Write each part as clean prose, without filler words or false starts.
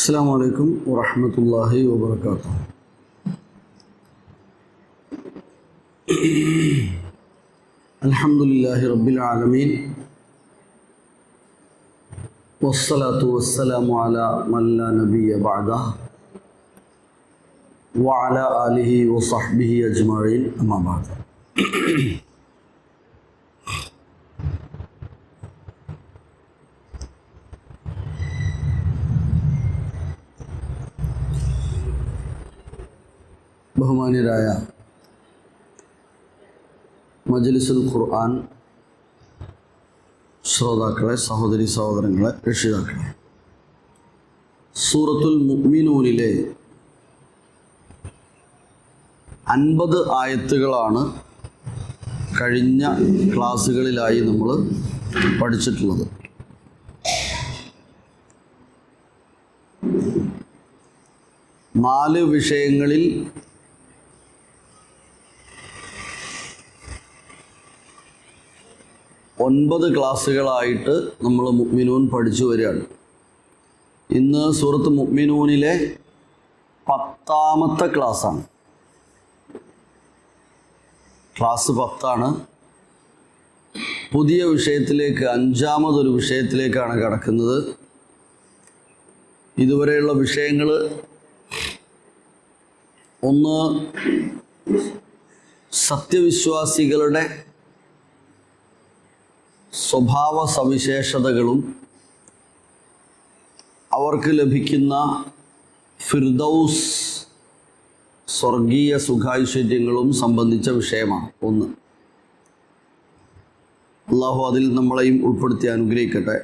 അസ്സലാമു അലൈക്കും വറഹ്മത്തുള്ളാഹി വബറകാതുഹു. അൽഹംദുലില്ലാഹി റബ്ബിൽ ആലമീൻ വസ്സലാത്തു വസ്സലാമു അലാ മൻ ലാ നബിയ്യ ബഅദഹു വഅലാ ആലിഹി വസഹ്ബിഹി അജ്മഈൻ അമ്മാ ബഅദ്. ബഹുമാന്യരായ മജ്ലിസുൽ ഖുർആൻ ശ്രോതാക്കളെ, സഹോദരി സഹോദരങ്ങളെ, രക്ഷിതാക്കളെ, സൂറത്തുൽ മുഅ്മിനൂനിലെ 50 ആയത്തുകളാണ് കഴിഞ്ഞ ക്ലാസ്സുകളിലായി നമ്മൾ പഠിച്ചിട്ടുള്ളത്. നാല് വിഷയങ്ങളിൽ ഒൻപത് ക്ലാസ്സുകളായിട്ട് നമ്മൾ മുഅ്മിനൂൻ പഠിച്ചു വരികയാണ്. ഇന്ന് സൂറത്ത് മുഅ്മിനൂനിലെ 10ാമത്തെ ക്ലാസ്സാണ്. ക്ലാസ് 10ആണ്. പുതിയ വിഷയത്തിലേക്ക്, 5ാമതൊരു വിഷയത്തിലേക്കാണ് കടക്കുന്നത്. ഇതുവരെയുള്ള വിഷയങ്ങൾ ഒന്ന്, സത്യവിശ്വാസികളുടെ സ്വഭാവ സവിശേഷതകളും അവർക്ക് ലഭിക്കുന്ന ഫിർദൗസ് സ്വർഗീയ സുഖാഐശ്വര്യങ്ങളും സംബന്ധിച്ച വിഷയമാണ്. ഒന്ന്, അള്ളാഹു അതിൽ നമ്മളെയും ഉൾപ്പെടുത്തി അനുഗ്രഹിക്കട്ടെ.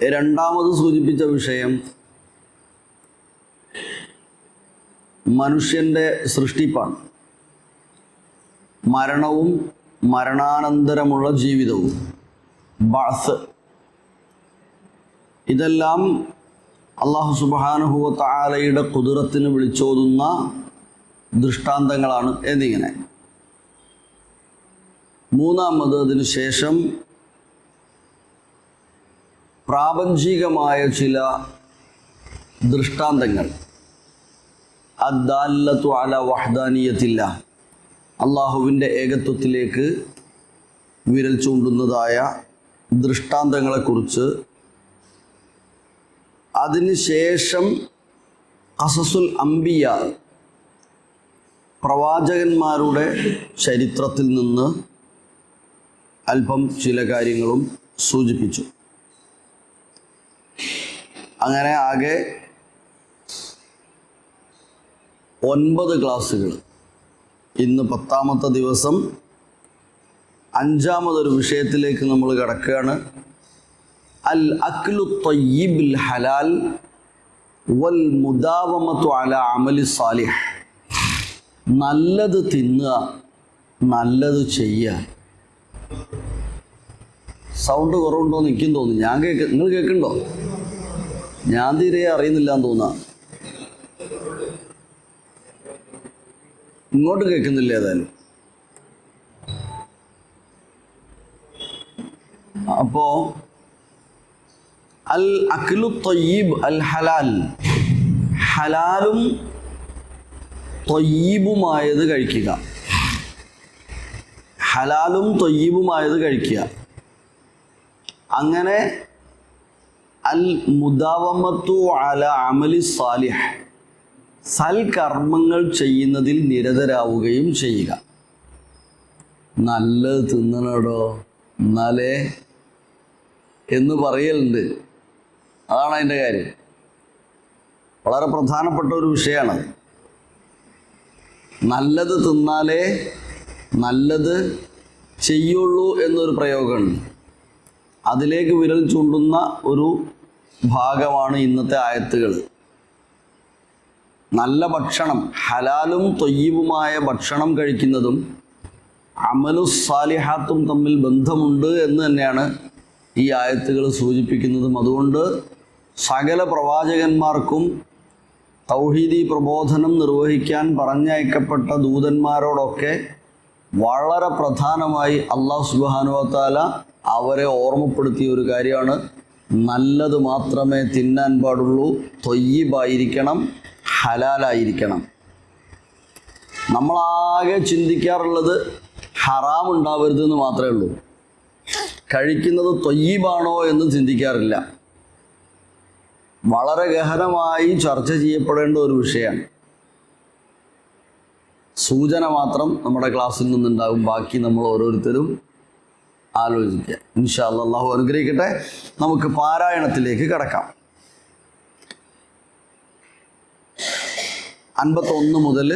രണ്ടാമത് സൂചിപ്പിച്ച വിഷയം മനുഷ്യൻ്റെ സൃഷ്ടിപ്പാണ്. മരണവും മരണാനന്തരമുള്ള ജീവിതവും, ബഅ്സ്, ഇതെല്ലാം അല്ലാഹു സുബ്ഹാനഹു വ തആലയുടെ ഖുദ്റത്തിന് വിളിച്ചോതുന്ന ദൃഷ്ടാന്തങ്ങളാണ് എന്നിങ്ങനെ. മൂന്നാമത്, അതിനു ശേഷം പ്രാപഞ്ചികമായ ചില ദൃഷ്ടാന്തങ്ങൾ, അദ്ദാല്ലത്തു അലാ വഹ്ദാനിയത്തില്ലാഹ്, അള്ളാഹുവിൻ്റെ ഏകത്വത്തിലേക്ക് വിരൽ ചൂണ്ടുന്നതായ ദൃഷ്ടാന്തങ്ങളെക്കുറിച്ച്. അതിനുശേഷം ഖസസുൽ അംബിയ, പ്രവാചകന്മാരുടെ ചരിത്രത്തിൽ നിന്ന് അല്പം ചില കാര്യങ്ങളും സൂചിപ്പിച്ചു. അങ്ങനെ ആകെ 9 ക്ലാസ്സുകൾ. ഇന്ന് 10ാമത്തെ ദിവസം 5ാമതൊരു വിഷയത്തിലേക്ക് നമ്മൾ കടക്കുകയാണ്. അൽ അക്ലു ത്വയ്യിബുൽ ഹലാൽ വൽ മുദാവമത്തു അലാ അമലി സാലിഹ്. നല്ലത് തിന്നുക, നല്ലത് ചെയ്യുക. സൗണ്ട് കുറവുണ്ടോ എന്ന് എനിക്കും തോന്നുന്നു. നിങ്ങൾ കേൾക്കുന്നുണ്ടോ? ഞാൻ തീരെ അറിയുന്നില്ല എന്ന് തോന്നുക. ഇങ്ങോട്ട് കേൾക്കുന്നില്ല. ഏതായാലും അപ്പോ അൽ അക്ലു ത്വയ്യിബ് അൽ ഹലാൽ, ഹലാലും ത്വയ്യിബുമായത് കഴിക്കുക. ഹലാലും ത്വയ്യിബുമായത് കഴിക്കുക. അങ്ങനെ അൽ മുദാവമത്തു അല അമലി സാലിഹ്, സൽകർമ്മങ്ങൾ ചെയ്യുന്നതിൽ നിരതരാവുകയും ചെയ്യുക. നല്ലത് തിന്നണടോ എന്നാലേ എന്ന് പറയലുണ്ട്. അതാണ് അതിൻ്റെ കാര്യം. വളരെ പ്രധാനപ്പെട്ട ഒരു വിഷയമാണ്. നല്ലത് തിന്നാലേ നല്ലത് ചെയ്യുള്ളൂ എന്നൊരു പ്രയോഗമുണ്ട്. അതിലേക്ക് വിരൽ ചൂണ്ടുന്ന ഒരു ഭാഗമാണ് ഇന്നത്തെ ആയത്തുകൾ. നല്ല ഭക്ഷണം, ഹലാലും ത്വയ്യിബുമായ ഭക്ഷണം കഴിക്കുന്നതും അമലു സാലിഹാത്തും തമ്മിൽ ബന്ധമുണ്ട് എന്ന് തന്നെയാണ് ഈ ആയത്തുകൾ സൂചിപ്പിക്കുന്നതും. അതുകൊണ്ട് സകല പ്രവാചകന്മാർക്കും തൗഹീദി പ്രബോധനം നിർവഹിക്കാൻ പറഞ്ഞയക്കപ്പെട്ട ദൂതന്മാരോടൊക്കെ വളരെ പ്രധാനമായി അല്ലാഹു സുബ്ഹാനഹു വ തആല അവരെ ഓർമ്മപ്പെടുത്തിയ ഒരു കാര്യമാണ് നല്ലത് മാത്രമേ തിന്നാൻ പാടുള്ളൂ, തൊയ്യിബായിരിക്കണം, ഹലാലായിരിക്കണം. നമ്മളാകെ ചിന്തിക്കാറുള്ളത് ഹറാം ഉണ്ടാവരുതെന്ന് മാത്രമേ ഉള്ളൂ. കഴിക്കുന്നത് തൊയ്യിബാണോ എന്ന് ചിന്തിക്കാറില്ല. വളരെ ഗഹനമായി ചർച്ച ചെയ്യപ്പെടേണ്ട ഒരു വിഷയമാണ്. സൂചന മാത്രം നമ്മുടെ ക്ലാസ്സിൽ നിന്നുണ്ടാകും, ബാക്കി നമ്മൾ ഓരോരുത്തരും ആലോചിക്കുക. ഇൻഷാ അല്ലാഹ് അല്ലാഹു അനുഗ്രഹിക്കട്ടെ. നമുക്ക് പാരായണത്തിലേക്ക് കടക്കാം. 51 മുതൽ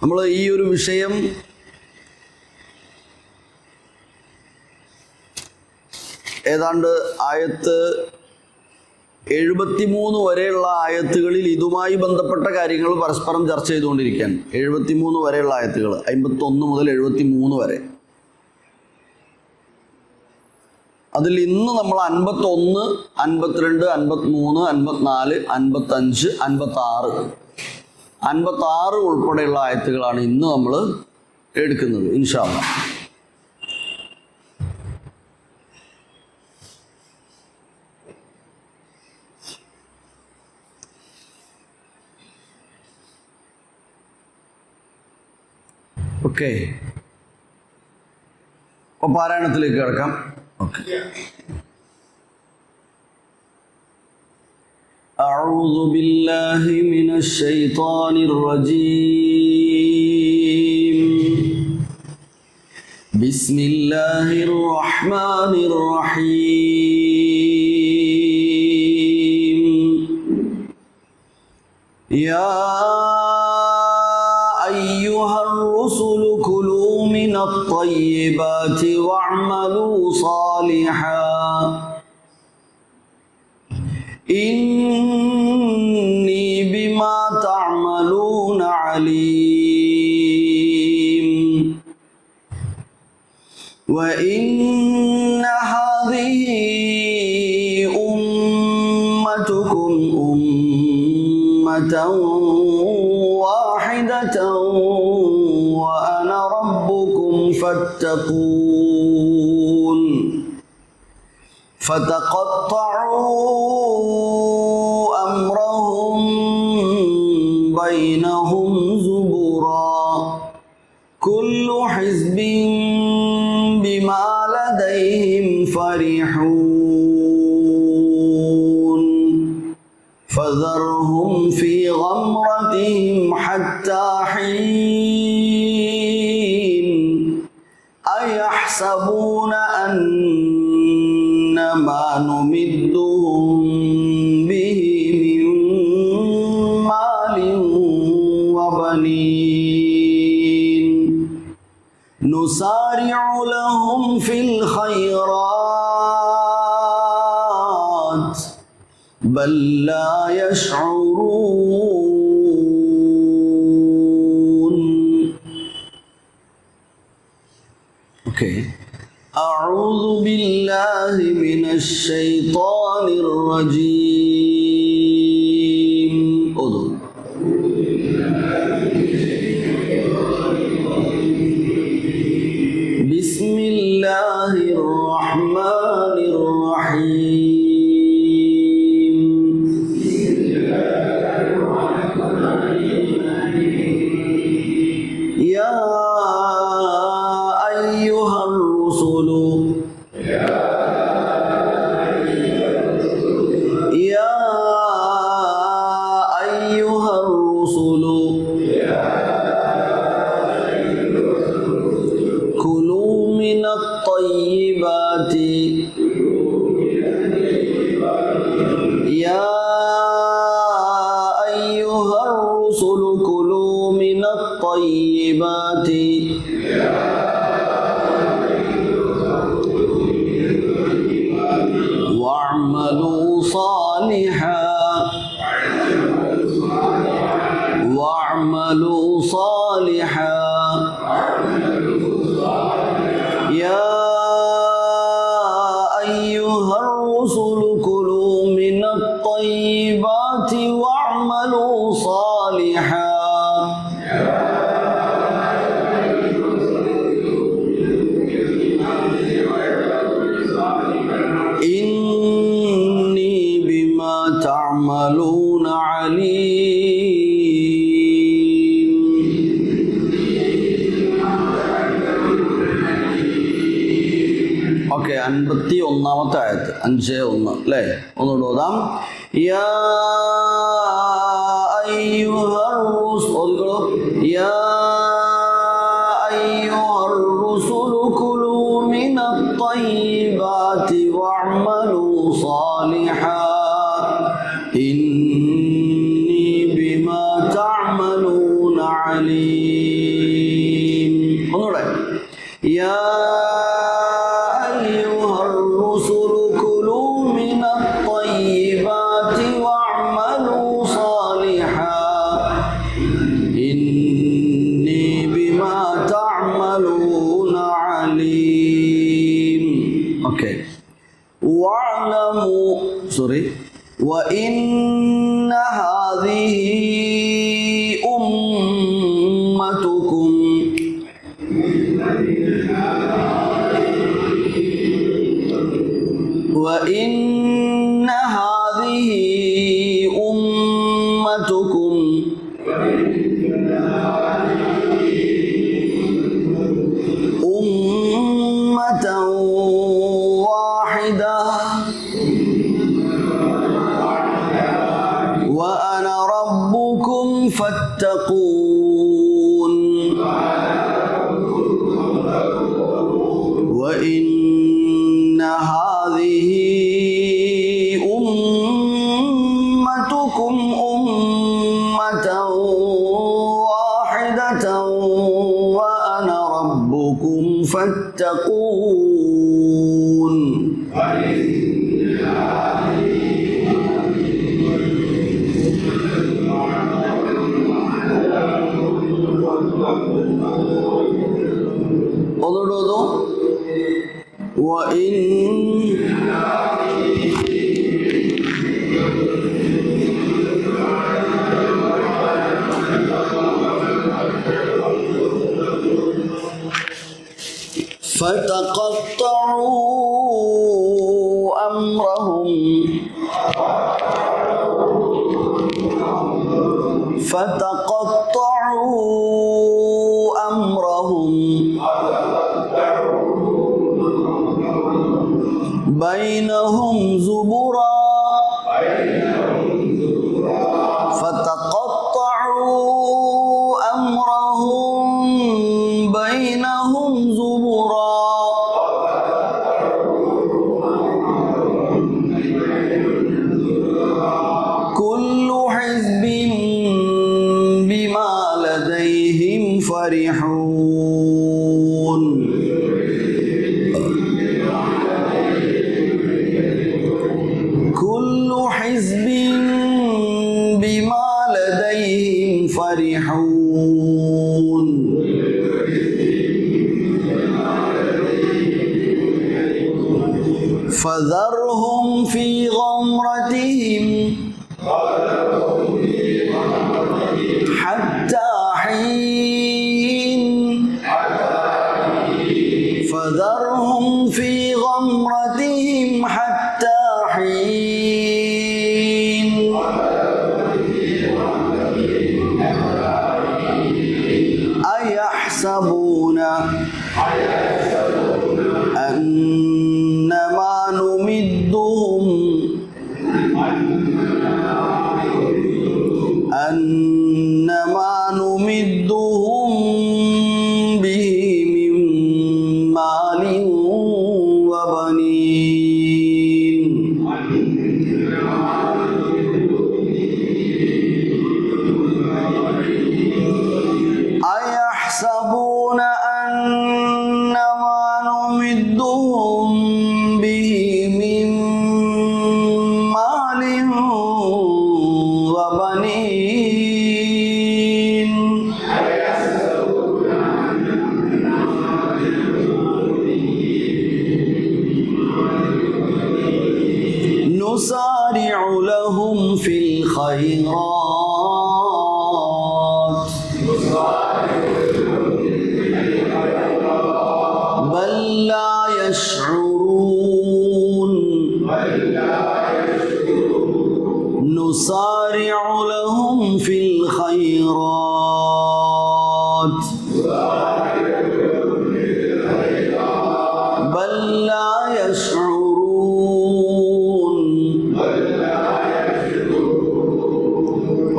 നമ്മൾ ഈ ഒരു വിഷയം ഏതാണ്ട് ആയത്ത് 73 വരെയുള്ള ആയത്തുകളിൽ ഇതുമായി ബന്ധപ്പെട്ട കാര്യങ്ങൾ പരസ്പരം ചർച്ച ചെയ്തുകൊണ്ടിരിക്കുകയാണ്. 73 വരെയുള്ള ആയത്തുകൾ, 51 മുതൽ 73 വരെ. അതിൽ ഇന്ന് നമ്മൾ 51, 52, 53, 54, 55, 56 ഉൾപ്പെടെയുള്ള ആയത്തുകളാണ് ഇന്ന് നമ്മൾ എടുക്കുന്നത് ഇൻഷാ അല്ലാഹ്. ഓക്കെ, അപ്പോൾ പാരായണത്തിലേക്ക് കിടക്കാം. ഓക്കെ. أعوذ بالله من الشيطان الرجيم. بسم الله الرحمن الرحيم. يا أيها الرسل كلوا من الطيبات واعملوا صالحا إني بما تعملون عليم. وإن هذه أمتكم أمة واحدة وأنا ربكم فاتقون. فتقطعوا أمرهم بينهم زبرا كل حزب بما لديهم فرحون. فذرهم في غمرتهم حتى حين أيحسبون أن ما نمدهم به من مال وبنين نسارع لهم في الخيرات بل لا يشعرون. Okay. أعوذ بالله من الشيطان الرجيم. بسم الله الرحمن الرحيم. يا أيها الرسل كلوا من الطيبات يا أيها الرسل كلوا من الطيبات واعملوا صالحا واعملوا صالحا يا أيها الرسل كلوا من الطيبات واعملوا صالحا إني تعملون عليم. ഓക്കെ, 51-ാമത്തെ ആയത്ത്, 5:1 അല്ലേ? ഒന്നുകൂടെ ഓതാം. യാ അയ്യുഹർ റസൂലു യാ അയ്യുഹർ റസൂലു കുലൂ മിനത് ത്വയ്യിബാതി വഅമലൂ സാലിഹാൻ ഇന്നി ബിമാ തഅമലൂന അലീം. ഒന്നുകൂടെ. യാ وإن هذه أمتكم وإن هذه أمتكم أمة واحدة وأنا ربكم فاتقون وإن هذه أمتكم أمة واحدة وأنا ربكم فاتقون. ഒന്നുകൂടെ وإن فتقطعوا أمرهم بينهم زبرا فتقطعوا أمرهم بينهم زبرا كل حزب بما لديهم فرحون. كل حزب بما لديهم فرحون. فذرهم في غمرتهم حتى حين. فذرهم في غمرتهم حتى حين. أيحسبون أنما نمدهم به من مال وبنين. أيحسبون أنما نمدهم به من مال وبنين. نسارع لهم في الخيرات بل لا يشعرون. نسارع لهم في الخيرات بل لا يشعرون.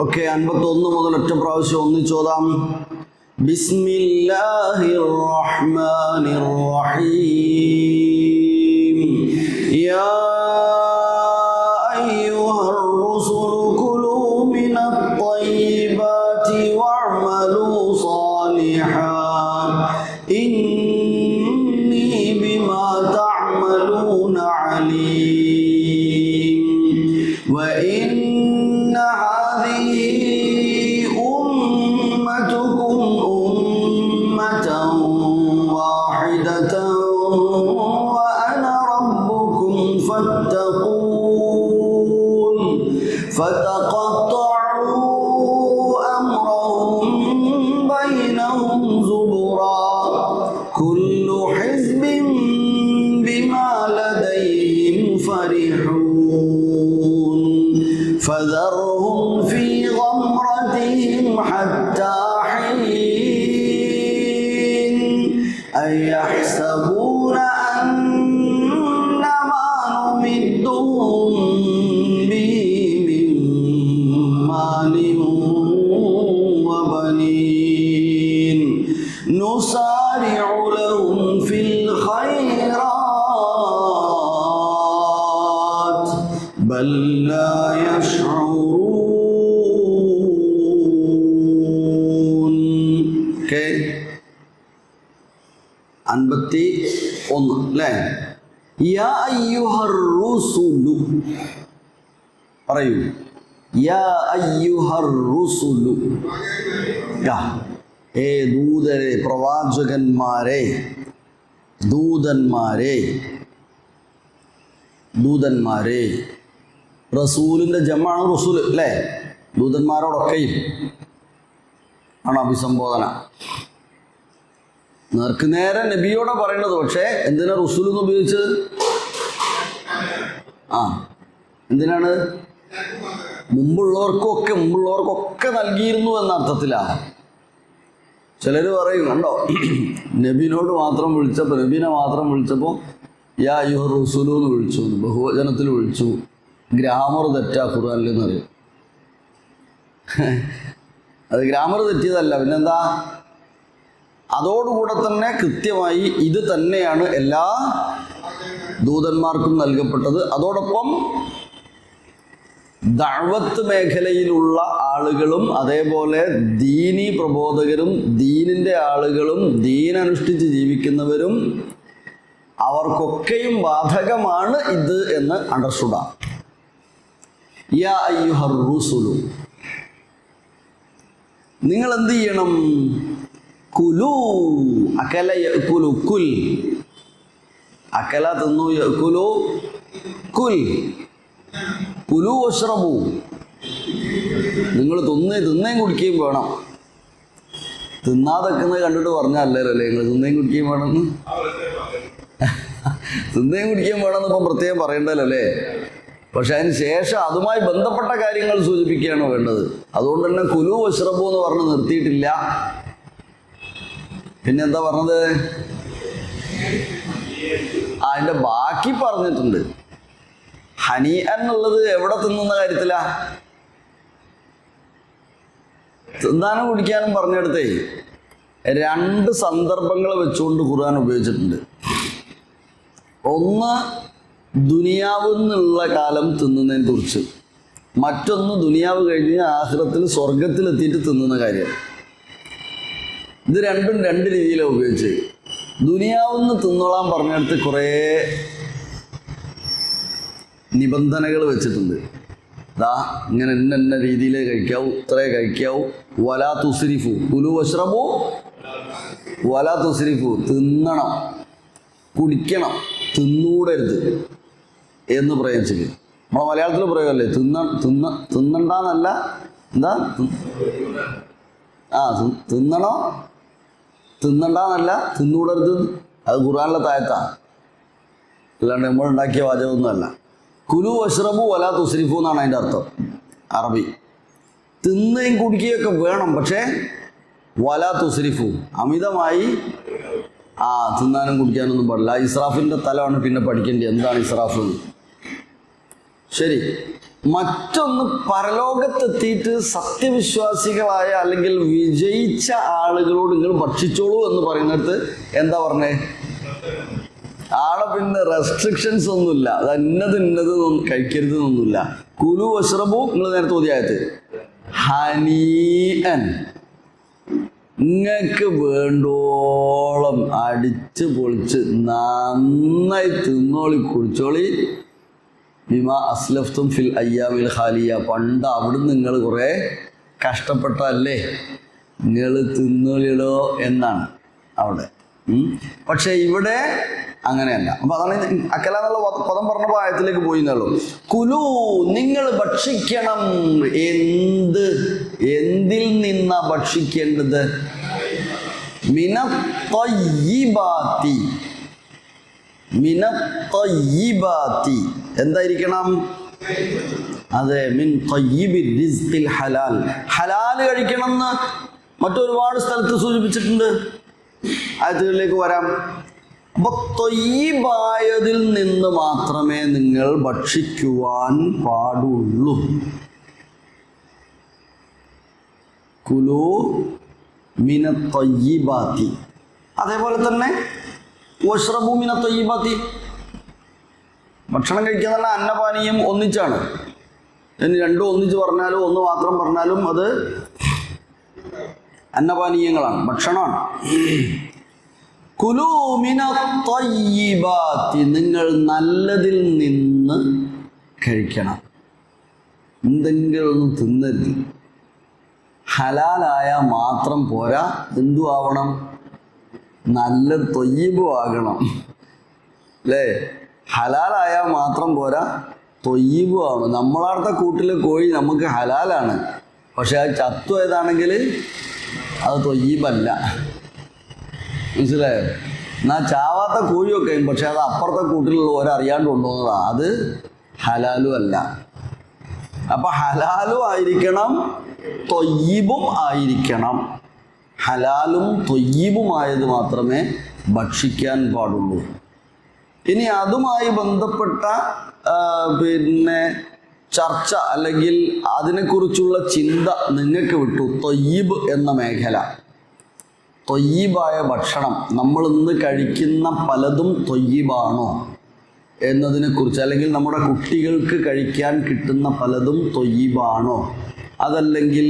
ഓക്കെ, 51 മുതൽ ഒറ്റ പ്രാവശ്യം ഒന്നിച്ചോതാം. ബിസ്മില്ലാഹിർ റഹ്മാനിർ റഹീം. യാ അയ്യുഹർ റസൂലു കുലൂ മിനത് ത്വയ്യിബാതി വഅമലൂ സാലിഹാൻ ഇന്നി ബിമാ തഅമലൂന അലീം. വഇന്ന ഹാദിഹി ഉമ്മതുകും ഉമ്മതൻ വാഹിദതൻ വഅന റബ്ബുകും ഫത്തഖൂൻ. ഫതഖത്തഉ അംറഹും ബൈനഹും സുബുറാ കുല്ലു ഹിസ്ബിൻ ബിമാ ലദൈഹിം ഫരിഹൂൻ. فذرهم في غمرتهم حتى حين أيحسبون أن ما نمدهم به من مال وبنين نسارع لهم في الخيرات بل لا يشعرون. Okay. 51 അല്ലേ? യാ അയ്യുഹർ റുസുലു പറയൂ. യാ അയ്യുഹർ റുസുലു. ഏ ദൂതരെ, പ്രവാചകന്മാരെ, ദൂതന്മാരെ, ദൂതന്മാരെ. റസൂലിൻ്റെ ജമാണ് റസൂൽ അല്ലേ? ദൂതന്മാരോടൊക്കെയും ആണ് അഭിസംബോധന. നേർക്ക് നേരെ നബിയോടെ പറയണത്. പക്ഷേ എന്തിനാ റസൂൽ എന്ന് ഉപയോഗിച്ചത്? എന്തിനാണ്? മുമ്പുള്ളവർക്കൊക്കെ നൽകിയിരുന്നു എന്ന അർത്ഥത്തിലാണ്. ചിലർ പറയും, കണ്ടോ, നബിനോട് മാത്രം വിളിച്ചപ്പോൾ, നബീനെ മാത്രം വിളിച്ചപ്പോൾ യാ അയ്യുഹർ റസൂലു എന്ന് വിളിച്ചു, ബഹുവചനത്തിൽ വിളിച്ചു. ഗ്രാമർ തെറ്റാ ഖുർആനിൽ എന്നറിയും. അത് ഗ്രാമർ തെറ്റിയതല്ല, പിന്നെന്താ? അതോടുകൂടെ തന്നെ കൃത്യമായി ഇത് തന്നെയാണ് എല്ലാ ദൂതന്മാർക്കും നൽകപ്പെട്ടത്. അതോടൊപ്പം ദഅവത്ത് മേഖലയിലുള്ള ആളുകളും അതേപോലെ ദീനി പ്രബോധകരും ദീനിൻ്റെ ആളുകളും ദീനനുഷ്ഠിച്ച് ജീവിക്കുന്നവരും അവർക്കൊക്കെയും ബാധകമാണ് ഇത് എന്ന് അണ്ടർസ്റ്റുഡാണ്. യാ അയ്യുഹർ റുസുലു, നിങ്ങൾ എന്ത് ചെയ്യണം? കുലു, അകല യഅ്കുലു കുൽ, അകല തിന്നു, യഅ്കുലു കുൽ, കുലു വശ്റബു, നിങ്ങൾ തിന്നേം കുടിക്കുകയും വേണം. തിന്നാതെക്കുന്നത് കണ്ടിട്ട് പറഞ്ഞല്ലേ നിങ്ങൾ തിന്നേം കുടിക്കുകയും വേണമെന്ന്? തിന്നേം കുടിക്കുകയും വേണമെന്ന് ഇപ്പം പ്രത്യേകം പറയണ്ടല്ലോ അല്ലേ? പക്ഷെ അതിന് ശേഷം അതുമായി ബന്ധപ്പെട്ട കാര്യങ്ങൾ സൂചിപ്പിക്കുകയാണ് വേണ്ടത്. അതുകൊണ്ട് തന്നെ കുലു വശ്റബു എന്ന് പറഞ്ഞ് നിർത്തിയിട്ടില്ല. പിന്നെ എന്താ പറഞ്ഞത്? അതിൻ്റെ ബാക്കി പറഞ്ഞിട്ടുണ്ട്. ഹനി എന്നുള്ളത് എവിടെ തിന്നുന്ന കാര്യത്തിലാ? തിന്നാനും കുടിക്കാനും പറഞ്ഞെടുത്തേ 2 സന്ദർഭങ്ങൾ വെച്ചുകൊണ്ട് ഖുർആൻ ഉപയോഗിച്ചിട്ടുണ്ട്. ഒന്ന് ദുനിയാവിൽ നിന്നുള്ള കാലം തിന്നുന്നതിനെ കുറിച്ച്, മറ്റൊന്ന് ദുനിയാവ് കഴിഞ്ഞ് ആഖിറത്തിൽ സ്വർഗത്തിലെത്തിയിട്ട് തിന്നുന്ന കാര്യം. ഇത് രണ്ടും 2 രീതിയിലാണ് ഉപയോഗിച്ചത്. ദുനിയാവിൽ നിന്ന് തിന്നോളാൻ പറഞ്ഞെടുത്ത് കുറേ നിബന്ധനകൾ വെച്ചിട്ടുണ്ട്. ദാ ഇങ്ങനെ ഇന്ന രീതിയിൽ കഴിക്കാവൂ, ഇത്രേ കഴിക്കാവൂ. വലാ തുസ്രിഫു, കുലു വശ്റബു വലാ തുസ്രിഫു, തിന്നണം, കുടിക്കണം, തിന്നൂടരുത് എന്ന് പ്രയോഗിച്ചത്. നമ്മളെ മലയാളത്തിൽ പറയുമല്ലേ, തിന്നണ്ടെന്നല്ല, എന്താ തിന്നണോ, തിന്നണ്ടെന്നല്ല, തിന്നൂടരുത്. അത് ഖുർആനിലെ താഴത്താണ്, അല്ലാണ്ട് നമ്മളുണ്ടാക്കിയ വാചകമൊന്നുമല്ല. കുലു വശ്റബു വലാ തുസ്രിഫു എന്നാണ് അതിൻ്റെ അർത്ഥം. അറബി. തിന്നുകയും കുടിക്കുകയൊക്കെ വേണം, പക്ഷേ വലാ തുസ്രിഫു, അമിതമായി തിന്നാനും കുടിക്കാനൊന്നും പാടില്ല. ഇസ്രാഫിൻ്റെ തലമാണ് പിന്നെ പഠിക്കേണ്ടത്, എന്താണ് ഇസ്രാഫ്. ശരി. മറ്റൊന്ന്, പരലോകത്തെത്തിയിട്ട് സത്യവിശ്വാസികളായ അല്ലെങ്കിൽ വിജയിച്ച ആളുകളോട് നിങ്ങൾ ഭക്ഷിച്ചോളൂ എന്ന് പറയുന്നിടത്ത് എന്താ പറഞ്ഞേ? ആളെ പിന്നെ റെസ്ട്രിക്ഷൻസ് ഒന്നുമില്ല, അത് ഇന്നത് കഴിക്കരുത് എന്നൊന്നുമില്ല. കുലു വഷ്റബു, നിങ്ങൾ നേരത്തെ ഓതിയായത് ഹനീഅൻ, നിങ്ങൾക്ക് വേണ്ടോളം അടിച്ച് പൊളിച്ച് നന്നായി തിന്നോളി, കുടിച്ചോളി. ബിമാ അസ്ലഫ്തും ഫിൽ അയ്യാമിൽ ഖാലിയ, പണ്ട് അവിടുന്ന് നിങ്ങൾ കുറേ കഷ്ടപ്പെട്ടല്ലേ, നിങ്ങൾ തിന്നോളിടോ എന്നാണ് അവിടെ. പക്ഷെ ഇവിടെ അങ്ങനെയല്ല. അപ്പൊ അതാണ് അക്കല എന്നുള്ള പദം പറഞ്ഞപ്പോൾ ആയത്തിലേക്ക് പോയി എന്നുള്ളൂ. കുലു, നിങ്ങൾ ഭക്ഷിക്കണം. എന്തിൽ നിന്നാ ഭക്ഷിക്കേണ്ടത്? മിനത്തയ്യിബാത്തി, മിനത്തയ്യിബാത്തി എന്തായിരിക്കണം? അതെ, മിൻ തയ്യിബിർ റിസ്ഖിൽ ഹലാൽ, ഹലാൽ കഴിക്കണം എന്ന് മറ്റൊരുപാട് സ്ഥലത്ത് സൂചിപ്പിച്ചിട്ടുണ്ട്. ആയത്തുകളിലേക്ക് വരാം. അപ്പൊ തൊയ്യിബായതിൽ നിന്ന് മാത്രമേ നിങ്ങൾ ഭക്ഷിക്കുവാൻ പാടുള്ളൂ. കുലു മിന തൊയ്യിബാത്തി, അതേപോലെ തന്നെ വഷ്റബു മിന തൊയ്യിബാത്തി, ഭക്ഷണം കഴിക്കുക എന്നുള്ള അന്നപാനീയം ഒന്നിച്ചാണ്. ഇനി രണ്ടും ഒന്നിച്ച് പറഞ്ഞാലും ഒന്ന് മാത്രം പറഞ്ഞാലും അത് അന്നപാനീയങ്ങളാണ്, ഭക്ഷണമാണ്. കുലൂ മിന ത്വയ്യിബാത്തി, നിങ്ങൾ നല്ലതിൽ നിന്ന് കഴിക്കണം. എന്തെങ്കിലും ഒന്നും തിന്നരുത്. ഹലാലായ മാത്രം പോരാ, എന്തു ആവണം? നല്ല ത്വയ്യിബും ആകണം അല്ലേ? ഹലാലായ മാത്രം പോരാ, ത്വയ്യിബും ആവണം. നമ്മളടുത്ത കൂട്ടിലെ കോഴി നമുക്ക് ഹലാലാണ്, പക്ഷെ അത് ചത്തു ഏതാണെങ്കിൽ അത് ത്വയ്യിബല്ല. മനസ്സിലായോ? എന്നാൽ ചാവാത്ത കോഴിയൊക്കെ, പക്ഷെ അത് അപ്പുറത്തെ കൂട്ടിലുള്ള ഒരറിയാണ്ട് കൊണ്ടുപോകുന്നതാണ്, അത് ഹലാലും അല്ല. അപ്പം ഹലാലും ആയിരിക്കണം, ത്വയ്യിബും ആയിരിക്കണം. ഹലാലും ത്വയ്യിബുമായത് മാത്രമേ ഭക്ഷിക്കാൻ പാടുള്ളൂ. ഇനി അതുമായി ബന്ധപ്പെട്ട ചർച്ച അല്ലെങ്കിൽ അതിനെക്കുറിച്ചുള്ള ചിന്ത നിങ്ങൾക്ക് വിട്ടു. ത്വയ്യിബ് എന്ന മേഖല, ത്വയ്യിബായ ഭക്ഷണം, നമ്മൾ ഇന്ന് കഴിക്കുന്ന പലതും ത്വയ്യിബാണോ എന്നതിനെക്കുറിച്ച്, അല്ലെങ്കിൽ നമ്മുടെ കുട്ടികൾക്ക് കഴിക്കാൻ കിട്ടുന്ന പലതും ത്വയ്യിബാണോ, അതല്ലെങ്കിൽ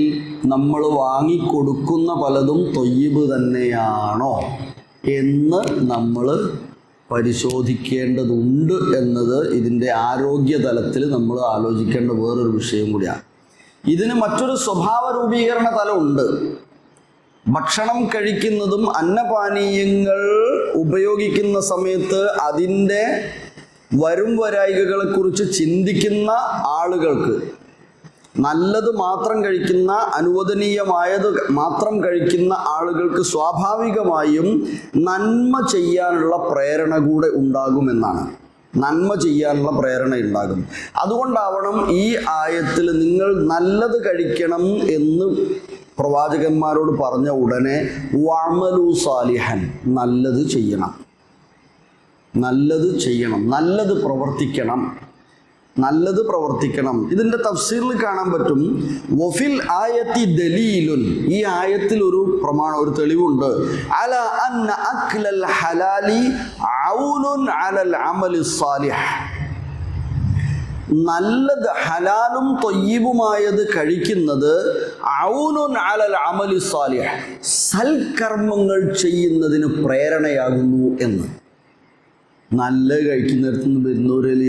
നമ്മൾ വാങ്ങിക്കൊടുക്കുന്ന പലതും ത്വയ്യിബ് തന്നെയാണോ എന്ന് നമ്മൾ പരിശോധിക്കേണ്ടതുണ്ട് എന്നത് ഇതിൻ്റെ ആരോഗ്യതലത്തിൽ നമ്മൾ ആലോചിക്കേണ്ട വേറൊരു വിഷയം കൂടിയാണ്. ഇതിന് മറ്റൊരു സ്വഭാവ രൂപീകരണ തലമുണ്ട്. ഭക്ഷണം കഴിക്കുന്നതും അന്നപാനീയങ്ങൾ ഉപയോഗിക്കുന്ന സമയത്ത് അതിൻ്റെ വരും വരായികകളെക്കുറിച്ച് ചിന്തിക്കുന്ന ആളുകൾക്ക്, നല്ലത് മാത്രം കഴിക്കുന്ന, അനുവദനീയമായത് മാത്രം കഴിക്കുന്ന ആളുകൾക്ക് സ്വാഭാവികമായും നന്മ ചെയ്യാനുള്ള പ്രേരണ കൂടെ ഉണ്ടാകുമെന്നാണ്. നന്മ ചെയ്യാനുള്ള പ്രേരണ ഉണ്ടാകും. അതുകൊണ്ടാവണം ഈ ആയത്തിൽ നിങ്ങൾ നല്ലത് കഴിക്കണം എന്ന് പ്രവാചകന്മാരോട് പറഞ്ഞ ഉടനെ വഅമലു സാലിഹൻ, നല്ലത് ചെയ്യണം, നല്ലത് ചെയ്യണം, നല്ലത് പ്രവർത്തിക്കണം, നല്ലത് പ്രവർത്തിക്കണം. ഇതിൻ്റെ തഫ്സീറിൽ കാണാൻ പറ്റും, വഫിൽ ആയത്തി ദലീലുൻ, ഈ ആയത്തിൽ ഒരു പ്രമാണം, ഒരു തെളിവുണ്ട്, അല അന്ന അക്ലൽ ഹലാലി ഔനുൻ അലൽ അമലി സാലിഹ്, നല്ലത് ഹലാലും ത്വയ്യിബുമായത് കഴിക്കുന്നത് ഔനുൻ അലൽ അമലി സാലിഹ്, സൽക്കർമ്മങ്ങൾ ചെയ്യുന്നതിന് പ്രേരണയാകുന്നു എന്ന്. നല്ല കഴിക്കുന്നിടത്തുനിന്ന് വരുന്നവരിൽ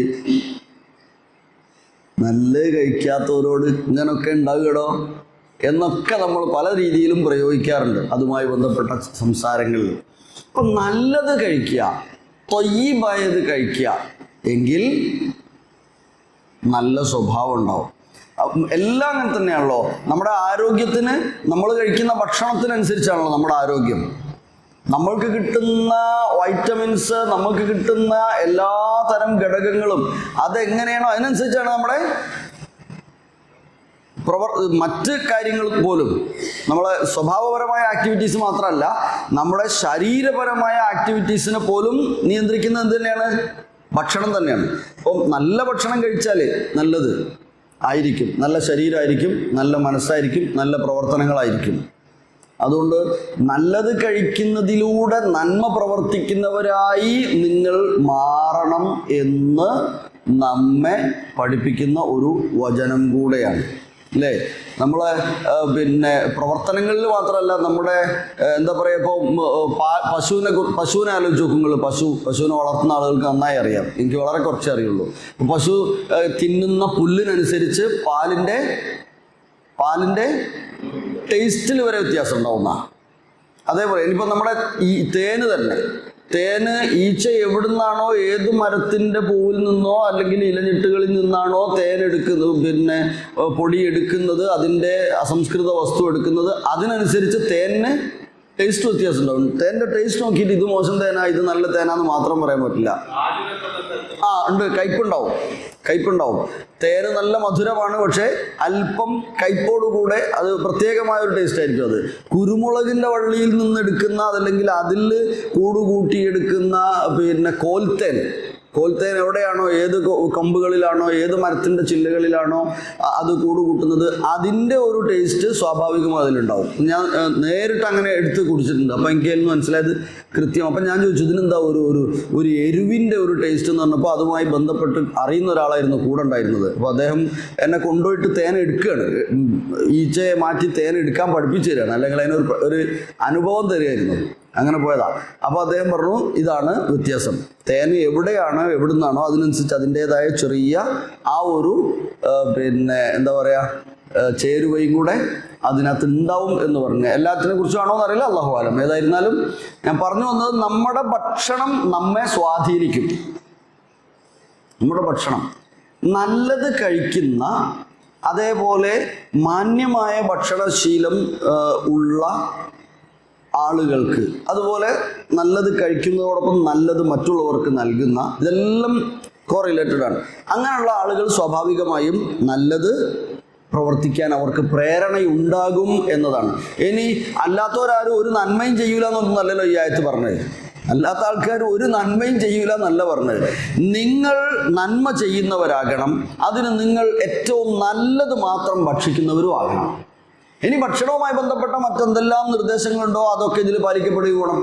നല്ല കഴിക്കാത്തവരോട് ഇങ്ങനൊക്കെ ഉണ്ടാവുകടോ എന്നൊക്കെ നമ്മൾ പല രീതിയിലും പ്രയോഗിക്കാറുണ്ട് അതുമായി ബന്ധപ്പെട്ട സംസാരങ്ങളിൽ. അപ്പം നല്ലത് കഴിക്കുക, ത്വയ്യിബായത് കഴിക്കുക, എങ്കിൽ നല്ല സ്വഭാവം ഉണ്ടാവും. എല്ലാം അങ്ങനെ തന്നെയാണല്ലോ. നമ്മുടെ ആരോഗ്യത്തിന്, നമ്മൾ കഴിക്കുന്ന ഭക്ഷണത്തിനനുസരിച്ചാണല്ലോ നമ്മുടെ ആരോഗ്യം. നമ്മൾക്ക് കിട്ടുന്ന വൈറ്റമിൻസ്, നമുക്ക് കിട്ടുന്ന എല്ലാ തരം ഘടകങ്ങളും അതെങ്ങനെയാണോ അതിനനുസരിച്ചാണ് നമ്മുടെ മറ്റ് കാര്യങ്ങൾ പോലും നമ്മളെ സ്വഭാവപരമായ ആക്ടിവിറ്റീസ് മാത്രമല്ല, നമ്മുടെ ശരീരപരമായ ആക്ടിവിറ്റീസിനെ പോലും നിയന്ത്രിക്കുന്നത് എന്ത് തന്നെയാണ്? ഭക്ഷണം തന്നെയാണ്. അപ്പം നല്ല ഭക്ഷണം കഴിച്ചാൽ നല്ലത് ആയിരിക്കും, നല്ല ശരീരമായിരിക്കും, നല്ല മനസ്സായിരിക്കും, നല്ല പ്രവർത്തനങ്ങളായിരിക്കും. അതുകൊണ്ട് നല്ലത് കഴിക്കുന്നതിലൂടെ നന്മ പ്രവർത്തിക്കുന്നവരായി നിങ്ങൾ മാറണം എന്ന് നമ്മെ പഠിപ്പിക്കുന്ന ഒരു വചനം കൂടെയാണ്, അല്ലേ? നമ്മളെ പ്രവർത്തനങ്ങളിൽ മാത്രമല്ല, നമ്മുടെ എന്താ പറയുക, ഇപ്പോൾ പശുവിനെ ആലോചിച്ച് നോക്കുമ്പോൾ പശുവിനെ വളർത്തുന്ന ആളുകൾക്ക് നന്നായി അറിയാം. എനിക്ക് വളരെ കുറച്ചേ അറിയുള്ളൂ. പശു തിന്നുന്ന പുല്ലിനനുസരിച്ച് പാലിൻ്റെ ടേസ്റ്റിൽ വരെ വ്യത്യാസം ഉണ്ടാവുന്ന. അതേപോലെ ഇനിയിപ്പോൾ നമ്മുടെ ഈ തേന് ഈച്ച എവിടുന്നാണോ, ഏത് മരത്തിൻ്റെ പൂവിൽ നിന്നോ അല്ലെങ്കിൽ ഇലഞ്ഞിട്ടുകളിൽ നിന്നാണോ തേൻ എടുക്കുന്നത്, പൊടി എടുക്കുന്നത്, അതിൻ്റെ അസംസ്കൃത വസ്തു എടുക്കുന്നത്, അതിനനുസരിച്ച് തേനിന് ടേസ്റ്റ് വ്യത്യാസം ഉണ്ടാവും. തേൻ്റെ ടേസ്റ്റ് നോക്കിയിട്ട് ഇത് മോശം തേനാ, ഇത് നല്ല തേനാന്ന് മാത്രം പറയാൻ പറ്റില്ല. ഉണ്ട്, കയ്പുണ്ടാവും. തേന് നല്ല മധുരമാണ്, പക്ഷേ അല്പം കയ്പോടുകൂടെ അത് പ്രത്യേകമായ ഒരു ടേസ്റ്റ് ആയിരിക്കും. അത് കുരുമുളകിൻ്റെ വള്ളിയിൽ നിന്ന് എടുക്കുന്ന, അതല്ലെങ്കിൽ അതിൽ കൂടുകൂട്ടിയെടുക്കുന്ന കോൽത്തേൻ എവിടെയാണോ, ഏത് കമ്പുകളിലാണോ, ഏത് മരത്തിൻ്റെ ചില്ലകളിലാണോ അത് കൂട്ടുന്നത്, അതിൻ്റെ ഒരു ടേസ്റ്റ് സ്വാഭാവികമായി അതിലുണ്ടാവും. ഞാൻ നേരിട്ട് അങ്ങനെ എടുത്ത് കുടിച്ചിട്ടുണ്ട്. അപ്പം എനിക്ക് അതിന് മനസ്സിലായത് കൃത്യം. അപ്പം ഞാൻ ചോദിച്ചു, ഇതിനെന്താ ഒരു എരിവിൻ്റെ ഒരു ടേസ്റ്റ് എന്ന് പറഞ്ഞപ്പോൾ അതുമായി ബന്ധപ്പെട്ട് അറിയുന്ന ഒരാളായിരുന്നു കൂടെ ഉണ്ടായിരുന്നത്. അപ്പോൾ അദ്ദേഹം എന്നെ കൊണ്ടുപോയിട്ട് തേൻ എടുക്കുകയാണ്, ഈച്ചയെ മാറ്റി തേൻ എടുക്കാൻ പഠിപ്പിച്ചു തരികയാണ്, അല്ലെങ്കിൽ അതിനൊരു അനുഭവം തരികയായിരുന്നു. അങ്ങനെ പോയതാ. അപ്പോൾ അദ്ദേഹം പറഞ്ഞു, ഇതാണ് വ്യത്യാസം. തേൻ എവിടുന്നാണോ അതിനനുസരിച്ച് അതിൻ്റെതായ ചെറിയ ആ ഒരു എന്താ പറയുക ചേരുവയും കൂടെ അതിനകത്ത് ഉണ്ടാവും എന്ന് പറഞ്ഞു. എല്ലാത്തിനെ കുറിച്ചാണോ എന്നറിയില്ല, അല്ലാഹു ആലം. ഏതായിരുന്നാലും ഞാൻ പറഞ്ഞു വന്നത്, നമ്മുടെ ഭക്ഷണം നമ്മെ സ്വാധീനിക്കും. നമ്മുടെ ഭക്ഷണം നല്ലത് കഴിക്കുന്ന, അതേപോലെ മാന്യമായ ഭക്ഷണശീലം ഉള്ള ആളുകൾക്ക്, അതുപോലെ നല്ലത് കഴിക്കുന്നതോടൊപ്പം നല്ലത് മറ്റുള്ളവർക്ക് നൽകുന്ന, ഇതെല്ലാം കോറിലേറ്റഡ് ആണ്. അങ്ങനെയുള്ള ആളുകൾ സ്വാഭാവികമായും നല്ലത് പ്രവർത്തിക്കാൻ അവർക്ക് പ്രേരണയുണ്ടാകും എന്നതാണ്. ഇനി അല്ലാത്തവരാരും ഒരു നന്മയും ചെയ്യൂല എന്നൊന്നല്ലല്ലോ ഈ ആയത്ത് പറഞ്ഞത്. അല്ലാത്ത ആൾക്കാർ ഒരു നന്മയും ചെയ്യൂല എന്നല്ല പറഞ്ഞത്. നിങ്ങൾ നന്മ ചെയ്യുന്നവരാകണം, അതിന് നിങ്ങൾ ഏറ്റവും നല്ലത് മാത്രം ഭക്ഷിക്കുന്നവരും ആകണം. ഇനി ഭക്ഷണവുമായി ബന്ധപ്പെട്ട മറ്റെന്തെല്ലാം നിർദ്ദേശങ്ങളുണ്ടോ അതൊക്കെ ഇതിൽ പാലിക്കപ്പെടുകയും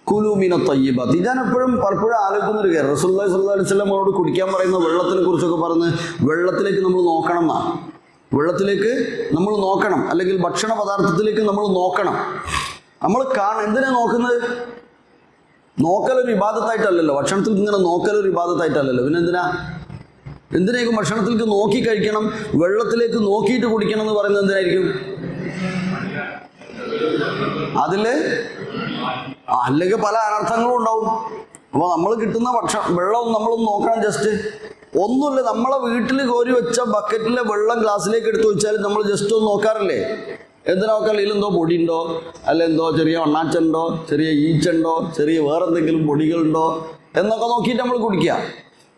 കുലൂ മിന ത്വയ്യിബാത്ത്. ഞാൻ പലപ്പോഴും ആലോചിക്കുന്നൊരു കാര്യം, റസൂലുള്ളാഹി സ്വല്ലല്ലാഹു അലൈഹി വസല്ലം നമ്മളോട് കുടിക്കാൻ പറയുന്ന വെള്ളത്തിനെ കുറിച്ചൊക്കെ പറഞ്ഞ് വെള്ളത്തിലേക്ക് നമ്മൾ നോക്കണം എന്നാണ്. വെള്ളത്തിലേക്ക് നമ്മൾ നോക്കണം, അല്ലെങ്കിൽ ഭക്ഷണ പദാർത്ഥത്തിലേക്ക് നമ്മൾ നോക്കണം. നമ്മൾ എന്തിനാ നോക്കുന്നത്? നോക്കലൊരു ഇബാദത്തായിട്ടല്ലല്ലോ, ഭക്ഷണത്തിൽ ഇങ്ങനെ നോക്കലൊരു ഇബാദത്തായിട്ടല്ലല്ലോ. പിന്നെ എന്തിനായിരിക്കും ഭക്ഷണത്തിലേക്ക് നോക്കി കഴിക്കണം, വെള്ളത്തിലേക്ക് നോക്കിയിട്ട് കുടിക്കണം എന്ന് പറയുന്നത് എന്തിനായിരിക്കും? അതില് അല്ലെങ്കിൽ പല അനർത്ഥങ്ങളും ഉണ്ടാവും. അപ്പോൾ നമ്മൾ കിട്ടുന്ന വെള്ളം നമ്മളൊന്ന് നോക്കണം. ജസ്റ്റ് ഒന്നുമില്ല, നമ്മളെ വീട്ടിൽ കോരി വെച്ച ബക്കറ്റിലെ വെള്ളം ഗ്ലാസ്സിലേക്ക് എടുത്ത് വെച്ചാൽ നമ്മൾ ജസ്റ്റ് ഒന്ന് നോക്കാറില്ലേ? എന്തിനാ നോക്കാറില്ല? ഇതിലെന്തോ പൊടിയുണ്ടോ, അല്ല എന്തോ ചെറിയ ഒണ്ണാച്ചുണ്ടോ, ചെറിയ ഈച്ചുണ്ടോ, ചെറിയ വേറെന്തെങ്കിലും പൊടികളുണ്ടോ എന്നൊക്കെ നോക്കിയിട്ട് നമ്മൾ കുടിക്കുക.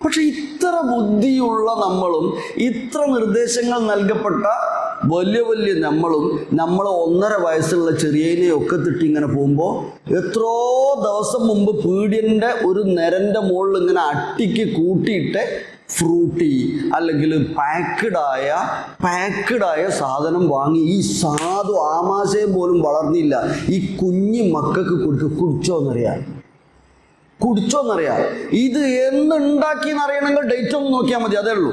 പക്ഷെ ഇത്ര ബുദ്ധിയുള്ള നമ്മളും ഇത്ര നിർദ്ദേശങ്ങൾ നൽകപ്പെട്ട വലിയ നമ്മളും നമ്മൾ 1.5 വയസ്സുള്ള ചെറിയനെയൊക്കെ തിട്ടി ഇങ്ങനെ പോകുമ്പോൾ എത്രയോ ദിവസം മുമ്പ് പീടിയൻ്റെ ഒരു നിരൻ്റെ മുകളിൽ ഇങ്ങനെ അട്ടിക്ക് കൂട്ടിയിട്ട് ഫ്രൂട്ടി അല്ലെങ്കിൽ പാക്കഡായ സാധനം വാങ്ങി ഈ സാധു ആമാശയം പോലും വളർന്നില്ല ഈ കുഞ്ഞു മക്കൾക്ക് കുടിച്ചോന്നറിയാം. ഇത് എന്നുണ്ടാക്കിയെന്നറിയണമെങ്കിൽ ഡേറ്റ് ഒന്ന് നോക്കിയാൽ മതി, അതേ ഉള്ളൂ.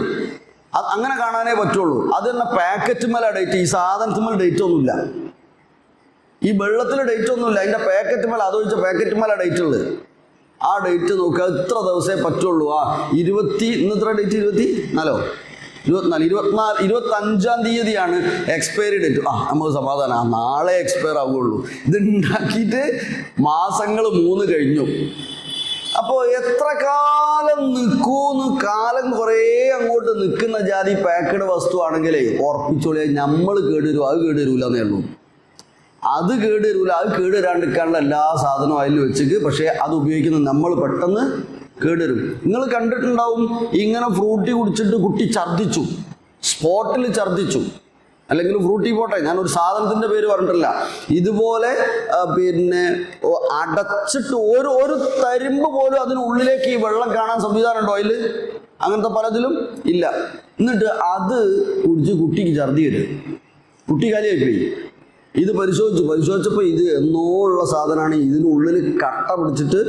അങ്ങനെ കാണാനേ പറ്റുള്ളൂ. അത് തന്നെ പാക്കറ്റ് മേലെ ഡേറ്റ്, ഈ സാധനത്തിന് ഡേറ്റ് ഒന്നുമില്ല, ഈ വെള്ളത്തിൽ ഡേറ്റ് ഒന്നുമില്ല. അതിൻ്റെ പാക്കറ്റ് മേലെ അതൊഴിച്ച പാക്കറ്റ് മേലെ ഡേറ്റ് ഉള്ളത്. ആ ഡേറ്റ് നോക്കുക, ഇത്ര ദിവസമേ പറ്റുള്ളൂ. ഇന്നത്ര ഡേറ്റ് 25-ാം തീയതിയാണ് എക്സ്പയറി ഡേറ്റ്. നമുക്ക് സമാധാനം, നാളെ എക്സ്പയർ ആവുകയുള്ളൂ. ഇത് ഉണ്ടാക്കിയിട്ട് മാസങ്ങൾ 3 കഴിഞ്ഞു. അപ്പോൾ എത്ര കാലം നിൽക്കൂന്ന്, കാലം കുറേ അങ്ങോട്ട് നിൽക്കുന്ന ജാതി പാക്കഡ് വസ്തു ആണെങ്കിലേ ഉറപ്പിച്ചോളിയാ നമ്മൾ കേടുവരും. അത് കേടുവരൂല എന്നേ ഉള്ളൂ. അത് കേടുവരാണ്ടിരിക്കാനുള്ള എല്ലാ സാധനവും അതിൽ വെച്ചിട്ട്, പക്ഷേ അത് ഉപയോഗിക്കുന്ന നമ്മൾ പെട്ടെന്ന് കേടുവരും. നിങ്ങൾ കണ്ടിട്ടുണ്ടാവും, ഇങ്ങനെ ഫ്രൂട്ടി കുടിച്ചിട്ട് കുട്ടി ഛർദ്ദിച്ചു, സ്പോട്ടിൽ ഛർദ്ദിച്ചു. അല്ലെങ്കിൽ ഫ്രൂട്ടി പോട്ടെ, ഞാനൊരു സാധനത്തിൻ്റെ പേര് പറഞ്ഞിട്ടില്ല. ഇതുപോലെ പിന്നെ അടച്ചിട്ട് ഒരു തരിമ്പ് പോലും അതിനുള്ളിലേക്ക് ഈ വെള്ളം കാണാൻ സംവിധാനം ഉണ്ടോ അതിൽ? അങ്ങനത്തെ പലതിലും ഇല്ല. എന്നിട്ട് അത് കുടിച്ച് കുട്ടിക്ക് ഛർദി വരും, കുട്ടി കാലിയായിപ്പോയി. ഇത് പരിശോധിച്ചപ്പോൾ ഇത് എന്നോ ഉള്ള സാധനമാണ്. ഇതിനുള്ളിൽ കട്ട പിടിച്ചിട്ട്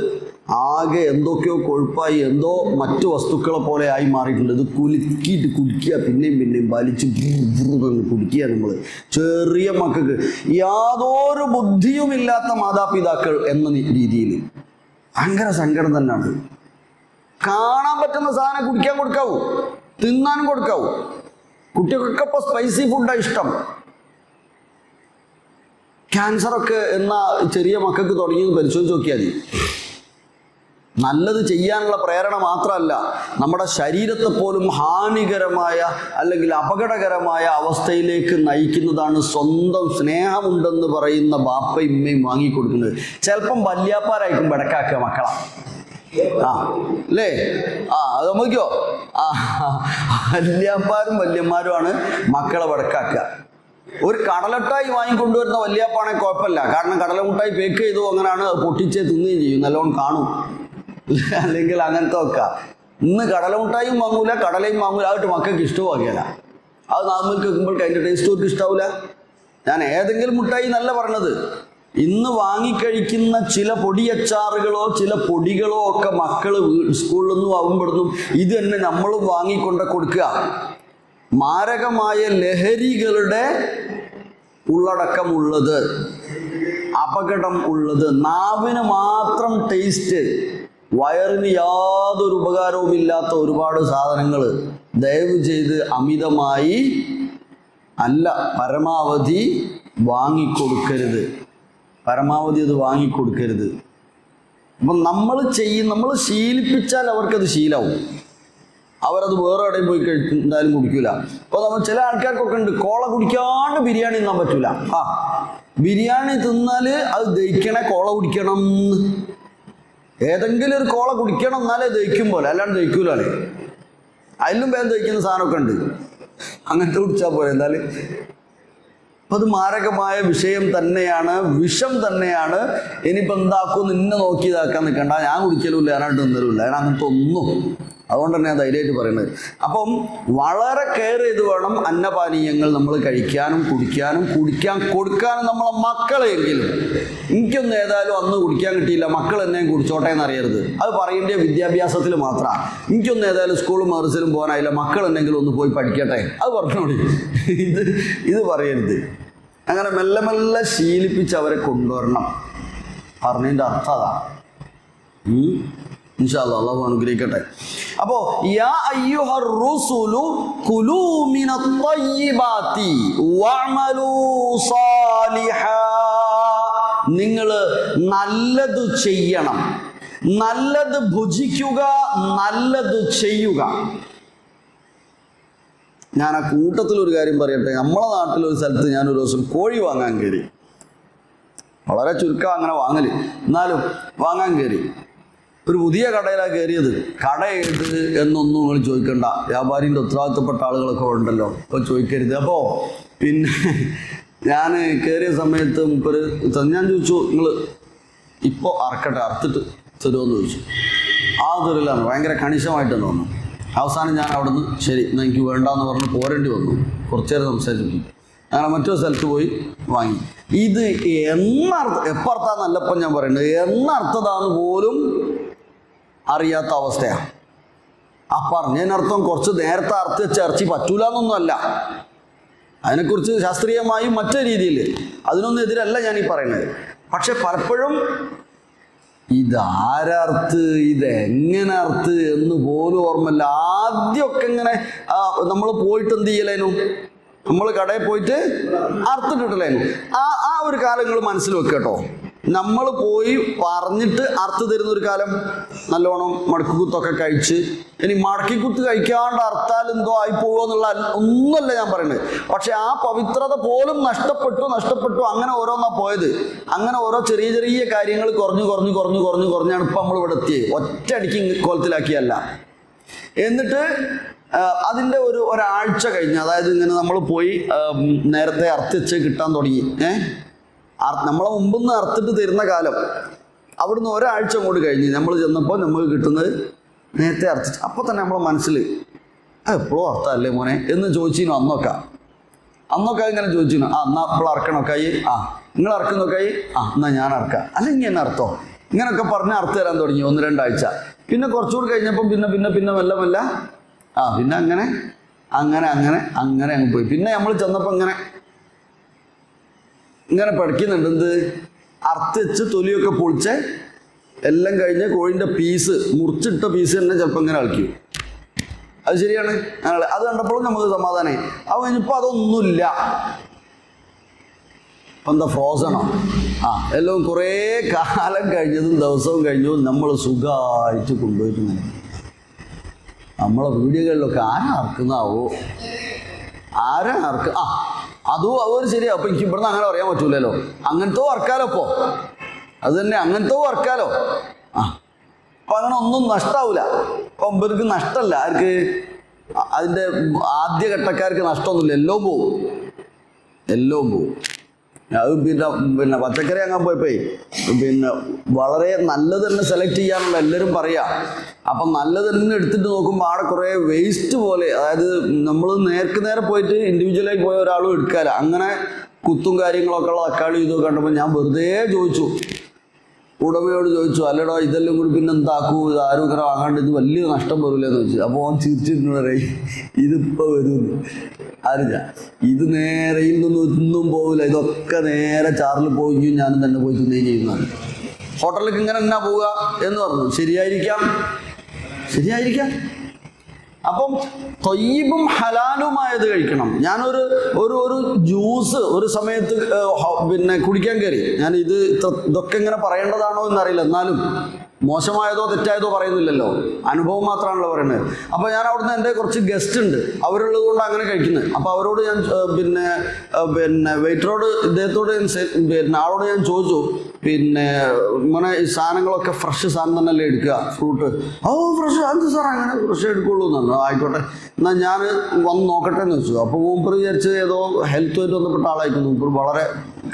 ആകെ എന്തൊക്കെയോ കൊഴുപ്പായി, എന്തോ മറ്റു വസ്തുക്കളെ പോലെ ആയി മാറിയിട്ടുണ്ട്. ഇത് കുലുക്കിയിട്ട് കുടിക്കുക, പിന്നെയും വലിച്ച് കുടിക്കുക. നമ്മൾ ചെറിയ മക്കൾക്ക്, യാതൊരു ബുദ്ധിയുമില്ലാത്ത മാതാപിതാക്കൾ എന്ന രീതിയിൽ ഭയങ്കര സങ്കടം തന്നെയാണ്. കാണാൻ പറ്റുന്ന സാധനം കുടിക്കാൻ കൊടുക്കാവൂ, തിന്നാനും കൊടുക്കാവൂ. കുട്ടികൾക്കൊക്കെ ഇപ്പോൾ സ്പൈസി ഫുഡാണ് ഇഷ്ടം. ക്യാൻസറൊക്കെ എന്ന ചെറിയ മക്കൾക്ക് തുടങ്ങിയത് പരിശോധിച്ച് നോക്കിയാൽ മതി. നല്ലത് ചെയ്യാനുള്ള പ്രേരണ മാത്രമല്ല, നമ്മുടെ ശരീരത്തെ പോലും ഹാനികരമായ അല്ലെങ്കിൽ അപകടകരമായ അവസ്ഥയിലേക്ക് നയിക്കുന്നതാണ് സ്വന്തം സ്നേഹമുണ്ടെന്ന് പറയുന്ന ബാപ്പയും ഉമ്മയും വാങ്ങിക്കൊടുക്കുന്നത്. ചിലപ്പം വല്യാപ്പാരായിരിക്കും ബടക്കാക്കുക മക്കളാ. അല്ലേ? അത് നമുക്കോ വല്യാപ്പാരും വല്യന്മാരുമാണ് മക്കളെ ബടക്കാക്കുക. ഒരു കടലട്ടായി വാങ്ങിക്കൊണ്ടുവരുന്ന വല്യാപ്പാണെങ്കിൽ കുഴപ്പമില്ല, കാരണം കടലമുട്ടായി പേക്ക് ചെയ്തു അങ്ങനെയാണ് പൊട്ടിച്ചേ തിന്നുകയും ചെയ്യും, നല്ലോണം കാണും. അല്ലെങ്കിൽ അങ്ങനത്തെ ഒക്കെ ഇന്ന് കടലമുട്ടായും വാങ്ങൂല, കടലയും വാങ്ങൂല, അതായിട്ട് മക്കൾക്ക് ഇഷ്ടമാക്കിയല്ല. അത് നാമ്പിൽ വെക്കുമ്പോഴേക്ക് അതിൻ്റെ ടേസ്റ്റ് അവർക്ക് ഇഷ്ടാവില്ല. ഞാൻ ഏതെങ്കിലും മുട്ടായി നല്ല പറഞ്ഞത്. ഇന്ന് വാങ്ങിക്കഴിക്കുന്ന ചില പൊടിയച്ചാറുകളോ ചില പൊടികളോ ഒക്കെ മക്കൾ സ്കൂളിൽ നിന്നും ആവുമ്പോഴൊന്നും ഇത് തന്നെ നമ്മളും വാങ്ങിക്കൊണ്ട് കൊടുക്കുക. മാരകമായ ലഹരികളുടെ ഉള്ളടക്കമുള്ളത്, അപകടം ഉള്ളത്, നാവിന് മാത്രം ടേസ്റ്റ്, വയറിന് യാതൊരു ഉപകാരവുമില്ലാത്ത ഒരുപാട് സാധനങ്ങൾ ദയവ് ചെയ്ത് അമിതമായി അല്ല, പരമാവധി വാങ്ങിക്കൊടുക്കരുത്. പരമാവധി അത് വാങ്ങിക്കൊടുക്കരുത്. അപ്പം നമ്മൾ ശീലിപ്പിച്ചാൽ അവർക്കത് ശീലമാവും. അവരത് വേറെ എവിടെയും പോയി എന്തായാലും കുടിക്കില്ല. അപ്പോൾ നമ്മൾ ചില ആൾക്കാർക്കൊക്കെ ഉണ്ട്, കോള കുടിക്കാണ്ട് ബിരിയാണി തിന്നാൻ പറ്റൂല. ബിരിയാണി തിന്നാൽ അത് ദഹിക്കണേ കോള കുടിക്കണം. ഏതെങ്കിലും ഒരു കോള കുടിക്കണം എന്നാലേ ദഹിക്കും പോലെ, അല്ലാണ്ട് ദഹിക്കൂലേ. അതിലും വേഗം ദഹിക്കുന്ന സാധനമൊക്കെ ഉണ്ട്, അങ്ങനത്തെ കുടിച്ചാൽ പോലെ. എന്നാലും അപ്പം അത് മാരകമായ വിഷയം തന്നെയാണ്, വിഷം തന്നെയാണ്. ഇനിയിപ്പോൾ എന്താക്കും, നിന്നെ നോക്കി ഇതാക്കാൻ നിൽക്കണ്ട. ഞാൻ കുടിക്കലുമില്ല, ഞാനായിട്ട് തിന്നലുമില്ല, ഞാൻ അങ്ങനത്തെ ഒന്നും. അതുകൊണ്ട് തന്നെ ഞാൻ ധൈര്യമായിട്ട് പറയുന്നത്. അപ്പം വളരെ കെയർ ചെയ്ത് വേണം അന്നപാനീയങ്ങൾ നമ്മൾ കഴിക്കാനും കുടിക്കാൻ കൊടുക്കാനും നമ്മളെ മക്കളെങ്കിലും. എനിക്കൊന്നും ഏതായാലും അന്ന് കുടിക്കാൻ കിട്ടിയില്ല, മക്കൾ എന്നെയും കുടിച്ചോട്ടെ എന്നറിയരുത്. അത് പറയേണ്ട വിദ്യാഭ്യാസത്തിൽ മാത്രമാണ്. എനിക്കൊന്നും ഏതായാലും സ്കൂളും മദ്രസയിലും പോകാനായില്ല, മക്കൾ എന്തെങ്കിലും ഒന്ന് പോയി പഠിക്കട്ടെ, അത് പറഞ്ഞോളി. ഇത് പറയരുത്. അങ്ങനെ മെല്ലെ മെല്ലെ ശീലിപ്പിച്ച് അവരെ കൊണ്ടുവരണം. പറഞ്ഞതിൻ്റെ അർത്ഥം അതാ. ഇൻഷാ അല്ലാഹ് അല്ലാഹു അനുഗ്രഹിക്കട്ടെ. അപ്പോൾ യാ അയ്യുഹർ റുസുലു കുലൂ മിനത് ത്വയ്യിബാതി വഅമലൂ സാലിഹാ. നിങ്ങൾ നല്ലത് ചെയ്യണം, നല്ലത് ഭുജിക്കുക, നല്ലത് ചെയ്യുക. ഞാൻ ആ കൂട്ടത്തിലൊരു കാര്യം പറയട്ടെ. നമ്മളെ നാട്ടിലൊരു സ്ഥലത്ത് ഞാനൊരു ദിവസം കോഴി വാങ്ങാൻ കയറി. വളരെ ചുരുക്കം അങ്ങനെ വാങ്ങൽ, എന്നാലും വാങ്ങാൻ കയറി. ഒരു പുതിയ കടയിലാണ് കയറിയത്. കട ഏത് എന്നൊന്നും നിങ്ങൾ ചോദിക്കണ്ട, വ്യാപാരിൻ്റെ ഉത്തരവാദിത്തപ്പെട്ട ആളുകളൊക്കെ ഉണ്ടല്ലോ, അപ്പോൾ ചോദിക്കരുത്. അപ്പോൾ പിന്നെ ഞാൻ കയറിയ സമയത്ത് ഞാൻ ചോദിച്ചു, നിങ്ങൾ ഇപ്പോൾ അറുത്തിട്ട് തരുമെന്ന് ചോദിച്ചു. തരില്ല, ഭയങ്കര കണിശമായിട്ട് തോന്നുന്നു. അവസാനം ഞാൻ അവിടുന്ന് ശരി എന്നാൽ എനിക്ക് വേണ്ടാന്ന് പറഞ്ഞ് പോരേണ്ടി വന്നു. കുറച്ചു നേരം സംസാരിച്ചു. അങ്ങനെ മറ്റൊരു സ്ഥലത്ത് പോയി വാങ്ങി. ഇത് എപ്പർത്താന്നല്ലപ്പം ഞാൻ പറയുന്നത്, എന്നർത്ഥതാന്ന് പോലും അറിയാത്ത അവസ്ഥയാണ്. ആ പറഞ്ഞതിനർത്ഥം കുറച്ച് നേരത്തെ അർത്ഥ വെച്ച ഇറച്ചി പറ്റൂല എന്നൊന്നുമല്ല. അതിനെക്കുറിച്ച് ശാസ്ത്രീയമായും മറ്റു രീതിയിൽ അതിനൊന്നും എതിരല്ല ഞാൻ ഈ പറയുന്നത്. പക്ഷെ പലപ്പോഴും ഇതാരർത്ത്, ഇതെങ്ങനെ അർത്ത് എന്ന് പോലും ഓർമ്മയില്ല. ആദ്യമൊക്കെ ഇങ്ങനെ നമ്മൾ പോയിട്ട് എന്ത് ചെയ്യലേനു, നമ്മൾ കടയിൽ പോയിട്ട് അർത്തിട്ടിട്ടില്ലേനു. ആ ഒരു കാലം നിങ്ങൾ മനസ്സിൽ വെക്കുക കേട്ടോ. നമ്മൾ പോയി പറഞ്ഞിട്ട് അർത്ത് തരുന്നൊരു കാലം, നല്ലോണം മടക്കുകുത്തൊക്കെ കഴിച്ച്. ഇനി മടക്കിക്കുത്ത് കഴിക്കാണ്ട് അർത്താൽ എന്തോ ആയി പോകുമോ എന്നുള്ള ഒന്നുമല്ല ഞാൻ പറയുന്നത്. പക്ഷെ ആ പവിത്രത പോലും നഷ്ടപ്പെട്ടു. അങ്ങനെ ഓരോന്നാ പോയത്. അങ്ങനെ ഓരോ ചെറിയ ചെറിയ കാര്യങ്ങൾ കുറഞ്ഞാണ് ഇപ്പം നമ്മൾ ഇവിടെ എത്തിയത്. ഒറ്റയടിക്ക് കോലത്തിലാക്കിയല്ല. എന്നിട്ട് അതിൻ്റെ ഒരാഴ്ച കഴിഞ്ഞ്, അതായത് ഇങ്ങനെ നമ്മൾ പോയി നേരത്തെ അർത്ഥിച്ച് കിട്ടാൻ തുടങ്ങി. നമ്മളെ മുമ്പൊന്ന് അർത്ഥിട്ട് തരുന്ന കാലം അവിടുന്ന് ഒരാഴ്ച കൂടി കഴിഞ്ഞ് നമ്മൾ ചെന്നപ്പോൾ നമുക്ക് കിട്ടുന്നത് നേരത്തെ അർത്ഥിച്ച്. അപ്പോൾ തന്നെ നമ്മളെ മനസ്സിൽ എപ്പോഴും അർത്ഥമല്ലേ മോനെ എന്ന് ചോദിച്ചിരുന്നു. അന്നൊക്കെ ഇങ്ങനെ ചോദിച്ചിരുന്നു. എന്നാൽ ഇപ്പോൾ അറക്കണൊക്കായി, നിങ്ങൾ അറക്കുന്നൊക്കായി, എന്നാൽ ഞാൻ അറക്കാം, അല്ലെങ്കിൽ എന്നെ അർത്ഥം, ഇങ്ങനെയൊക്കെ പറഞ്ഞ് അർത്ഥം തരാൻ തുടങ്ങി 1-2 ആഴ്ച. പിന്നെ കുറച്ചുകൂടി കഴിഞ്ഞപ്പം പിന്നെ മെല്ലെ പിന്നെ അങ്ങനെ അങ്ങ് പോയി. പിന്നെ നമ്മൾ ചെന്നപ്പോൾ ഇങ്ങനെ പഠിക്കുന്നുണ്ട്. എന്ത് അർത്ഥിച്ച് തൊലിയൊക്കെ പൊളിച്ച് എല്ലാം കഴിഞ്ഞ് കോഴിൻ്റെ പീസ്, മുറിച്ചിട്ട പീസ് തന്നെ ചിലപ്പോൾ ഇങ്ങനെ കളിക്കും. അത് ശരിയാണ്. അത് കണ്ടപ്പോഴും നമുക്ക് സമാധാനമായി. അത് കഴിഞ്ഞപ്പോൾ അതൊന്നുമില്ല. ഇപ്പം എന്താ ഫ്രോസണോ? എല്ലാം കുറേ കാലം കഴിഞ്ഞതും ദിവസവും കഴിഞ്ഞതും നമ്മൾ സുഖമായിട്ട് കൊണ്ടുപോയിട്ടിങ്ങനെ നമ്മളെ വീടുകളിലൊക്കെ ആരാർക്കുന്നാവോ, അതും അവർ ശരിയാ. അപ്പം എനിക്ക് ഇവിടുന്ന് അങ്ങനെ പറയാൻ പറ്റൂലല്ലോ. അങ്ങനത്തെ വർക്കാലോ ഇപ്പോൾ, അത് തന്നെ അങ്ങനത്തെ വർക്കാലോ. അപ്പം അങ്ങനെ ഒന്നും നഷ്ടാവില്ല. അപ്പം ഇവർക്ക് നഷ്ടമല്ല. ആർക്ക്? അതിൻ്റെ ആദ്യഘട്ടക്കാർക്ക് നഷ്ടമൊന്നുമില്ല. എല്ലാം പോവും. അത് പിന്നെ പച്ചക്കറി അങ്ങാൻ പോയപ്പോയി വളരെ നല്ലത് തന്നെ സെലക്ട് ചെയ്യാനുള്ള എല്ലാവരും പറയാ. അപ്പം നല്ലത് തന്നെ എടുത്തിട്ട് നോക്കുമ്പോൾ അവിടെ കുറേ വേസ്റ്റ് പോലെ, അതായത് നമ്മൾ നേരെ പോയിട്ട് ഇൻഡിവിജ്വലായി പോയ ഒരാളും എടുക്കാല്ല. അങ്ങനെ കുത്തും കാര്യങ്ങളൊക്കെ ഉള്ള തക്കാളി ഇതൊക്കെ കണ്ടപ്പോൾ ഞാൻ വെറുതെ ചോദിച്ചു, ഉടമയോട് ചോദിച്ചു, അല്ലടോ ഇതെല്ലാം കൂടി പിന്നെ എന്താക്കൂ, ഇത് ആരും ഇങ്ങനെ വാങ്ങാണ്ട് ഇത് വലിയ നഷ്ടം വരില്ലെന്ന് ചോദിച്ചു. അപ്പോൾ അവൻ ചിരിച്ചിരുന്നു പറയും, ഇതിപ്പോൾ വരുമെന്ന്. അറിഞ്ഞ ഇത് നേരെയിൽ നിന്നൊന്നും പോകില്ല, ഇതൊക്കെ നേരെ ചാറിൽ പോയി ഞാനും തന്നെ പോയി തിന്നുകയും ചെയ്യുന്നതാണ്. ഹോട്ടലിലേക്ക് ഇങ്ങനെ എന്നാ പോവുക എന്ന് പറഞ്ഞു. ശരിയായിരിക്കാം. അപ്പം തൊയ്യിബും ഹലാലുമായത് കഴിക്കണം. ഞാനൊരു ജ്യൂസ് ഒരു സമയത്ത് പിന്നെ കുടിക്കാൻ കയറി. ഞാൻ ഇതൊക്കെ ഇങ്ങനെ പറയേണ്ടതാണോ എന്നറിയില്ല, എന്നാലും മോശമായതോ തെറ്റായതോ പറയുന്നില്ലല്ലോ, അനുഭവം മാത്രമാണല്ലോ പറയുന്നത്. അപ്പോൾ ഞാൻ അവിടുന്ന് എൻ്റെ കുറച്ച് ഗസ്റ്റ് ഉണ്ട്, അവരുള്ളത് കൊണ്ട് അങ്ങനെ കഴിക്കുന്നത്. അപ്പോൾ അവരോട് ഞാൻ പിന്നെ വെയിറ്ററോട് ഇദ്ദേഹത്തോട് ആളോട് ഞാൻ ചോദിച്ചു, പിന്നെ ഇങ്ങനെ ഈ സാധനങ്ങളൊക്കെ ഫ്രഷ് സാധനം തന്നെയല്ലേ എടുക്കുക, ഫ്രൂട്ട്? ഫ്രഷ്, അത് സാർ അങ്ങനെ ഫ്രഷ് എടുക്കുള്ളൂ എന്നാണ്. ആയിക്കോട്ടെ എന്നാൽ ഞാൻ വന്ന് നോക്കട്ടെ എന്ന് വെച്ചു. അപ്പോൾ മൂപ്പർ വിചാരിച്ച് ഏതോ ഹെൽത്തുമായിട്ട് ബന്ധപ്പെട്ട ആളായിരിക്കും. മൂപ്പർ വളരെ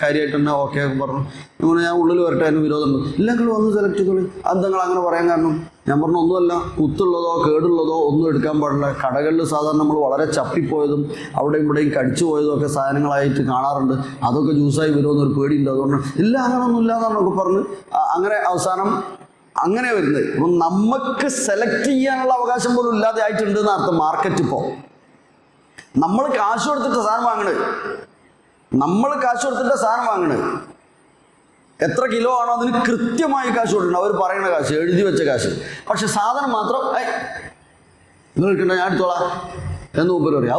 കാര്യമായിട്ട് തന്നെ ഓക്കെ പറഞ്ഞു. ഇങ്ങനെ ഞാൻ ഉള്ളിൽ വരട്ടെ, അതിന് വിരോധമുണ്ട്. ഇല്ലെങ്കിൽ വന്ന് സെലക്ട് ചെയ്തോളി. അത് നിങ്ങൾ അങ്ങനെ പറയാൻ കാരണം? ഞാൻ പറഞ്ഞു ഒന്നുമല്ല, കുത്തുള്ളതോ കേടുള്ളതോ ഒന്നും എടുക്കാൻ പാടില്ല. കടകളിൽ സാധാരണ നമ്മൾ വളരെ ചപ്പിപ്പോയതും അവിടെയും ഇവിടെയും കടിച്ചു പോയതും ഒക്കെ സാധനങ്ങളായിട്ട് കാണാറുണ്ട്. അതൊക്കെ ജ്യൂസായി വരുമെന്നൊരു പേടിയുണ്ട്. അതുകൊണ്ട് ഇല്ല അങ്ങനൊന്നുമില്ല എന്നൊക്കെ പറഞ്ഞ് അങ്ങനെ അവസാനം അങ്ങനെ വരുന്നത്. അപ്പം നമുക്ക് സെലക്ട് ചെയ്യാനുള്ള അവകാശം പോലും ഇല്ലാതെ ആയിട്ടുണ്ട് എന്നർത്ഥം. മാർക്കറ്റ് ഇപ്പോൾ നമ്മൾ കാശ് കൊടുത്തിട്ട് സാധനം വാങ്ങണത്, എത്ര കിലോ ആണോ അതിന് കൃത്യമായി കാശ് കൊടുക്കണം. അവർ പറയുന്ന കാശ്, എഴുതി വെച്ച കാശ്. പക്ഷെ സാധനം മാത്രം നിങ്ങൾ എടുക്കണ്ട, ഞാൻ എടുത്തോളാം എന്ന് മുമ്പ് പറയും.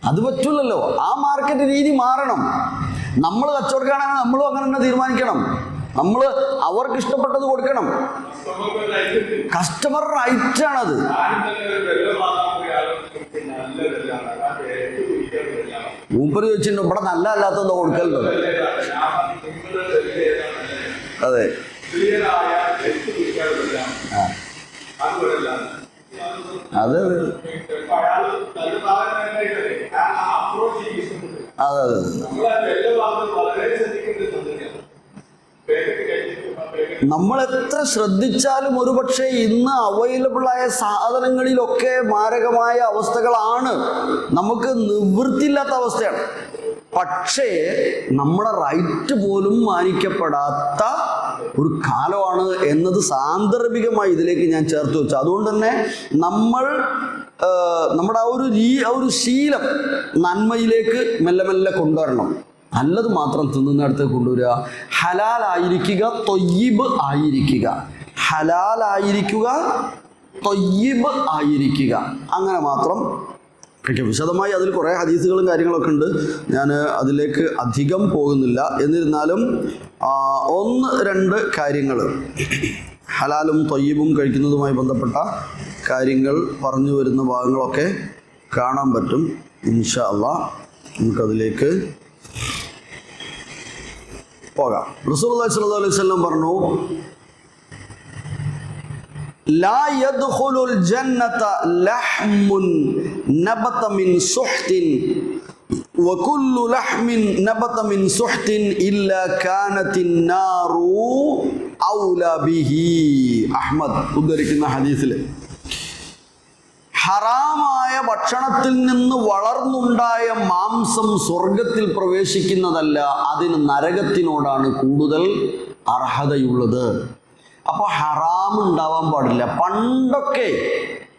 അത് പറ്റൂലല്ലോ. ആ മാർക്കറ്റ് രീതി മാറണം. നമ്മൾ കച്ചവടക്കാരാണെങ്കിൽ നമ്മളും അങ്ങനെ തന്നെ തീരുമാനിക്കണം. നമ്മൾ അവർക്ക് ഇഷ്ടപ്പെട്ടത് കൊടുക്കണം. കസ്റ്റമർ റൈറ്റാണത്. മൂപ്പര് ചോദിച്ചിട്ടുണ്ടോ ഇവിടെ നല്ല അല്ലാത്തതോ കൊടുക്കലുണ്ടോ? അതെ, അതെ നമ്മൾ എത്ര ശ്രദ്ധിച്ചാലും ഒരുപക്ഷെ ഇന്ന് അവൈലബിളായ സാധനങ്ങളിലൊക്കെ മാരകമായ അവസ്ഥകളാണ്. നമുക്ക് നിവൃത്തിയില്ലാത്ത അവസ്ഥയാണ്. പക്ഷേ നമ്മുടെ റൈറ്റ് പോലും മാനിക്കപ്പെടാത്ത ഒരു കാലമാണ് എന്നത് സാന്ദർഭികമായി ഇതിലേക്ക് ഞാൻ ചേർത്ത് വെച്ചു. അതുകൊണ്ട് തന്നെ നമ്മുടെ ആ ഒരു ശീലം നന്മയിലേക്ക് മെല്ലെ മെല്ലെ കൊണ്ടുവരണം. നല്ലത് മാത്രം തിന്നുന്നിടത്ത് കൊണ്ടുവരിക. ഹലാലായിരിക്കുക, തൊയ്യിബ് ആയിരിക്കുക. തൊയ്യിബ് ആയിരിക്കുക. അങ്ങനെ മാത്രം വിശദമായി അതിൽ കുറേ ഹദീസുകളും കാര്യങ്ങളൊക്കെ ഉണ്ട്. ഞാൻ അതിലേക്ക് അധികം പോകുന്നില്ല. എന്നിരുന്നാലും 1-2 കാര്യങ്ങൾ ഹലാലും തൊയ്യിബും കഴിക്കുന്നതുമായി ബന്ധപ്പെട്ട കാര്യങ്ങൾ പറഞ്ഞു വരുന്ന ഭാഗങ്ങളൊക്കെ കാണാൻ പറ്റും. ഇൻഷാ അല്ലാഹ് നമുക്കതിലേക്ക് പോകാം. റസൂലുള്ളാഹി സ്വല്ലല്ലാഹു അലൈഹി വസല്ലം പറഞ്ഞു, ലാ യദ്ഖുലുൽ ജന്നത ലഹ്മുൻ നബത മിൻ സുഹ്തിൻ വകുല്ലു ലഹ്മിൻ നബത മിൻ സുഹ്തിൻ ഇല്ലാ കാനത്തിൻ നാറു ഔലാ ബിഹി. അഹ്മദ് ഉദ്ധരിക്കുന്ന ഹദീസിൽ ഹറാമായ ഭക്ഷണത്തിൽ നിന്ന് വളർന്നുണ്ടായ മാംസം സ്വർഗത്തിൽ പ്രവേശിക്കുന്നതല്ല, അതിന് നരകത്തിനോടാണ് കൂടുതൽ അർഹതയുള്ളത്. അപ്പോൾ ഹറാം ഉണ്ടാവാൻ പാടില്ല. പണ്ടൊക്കെ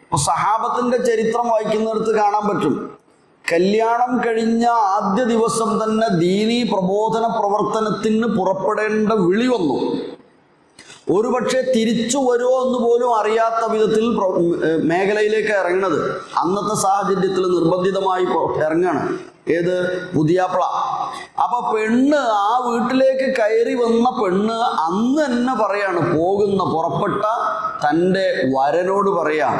ഇപ്പോൾ സഹാബത്തിൻ്റെ ചരിത്രം വായിക്കുന്നിടത്ത് കാണാൻ പറ്റും, കല്യാണം കഴിഞ്ഞ ആദ്യ ദിവസം തന്നെ ദീനീ പ്രബോധന പ്രവർത്തനത്തിന് പുറപ്പെടേണ്ട വിളി വന്നു. ഒരുപക്ഷെ തിരിച്ചു വരുമോ എന്ന് പോലും അറിയാത്ത വിധത്തിൽ മേഖലയിലേക്ക് ഇറങ്ങുന്നത്. അന്നത്തെ സാഹചര്യത്തിൽ നിർബന്ധിതമായി ഇറങ്ങാണ്. ഏത്? പുതിയാപ്ല. അപ്പൊ പെണ്ണ്, ആ വീട്ടിലേക്ക് കയറി വന്ന പെണ്ണ് അന്ന് തന്നെ പറയാണ്, പുറപ്പെട്ട തൻ്റെ വരനോട് പറയാം,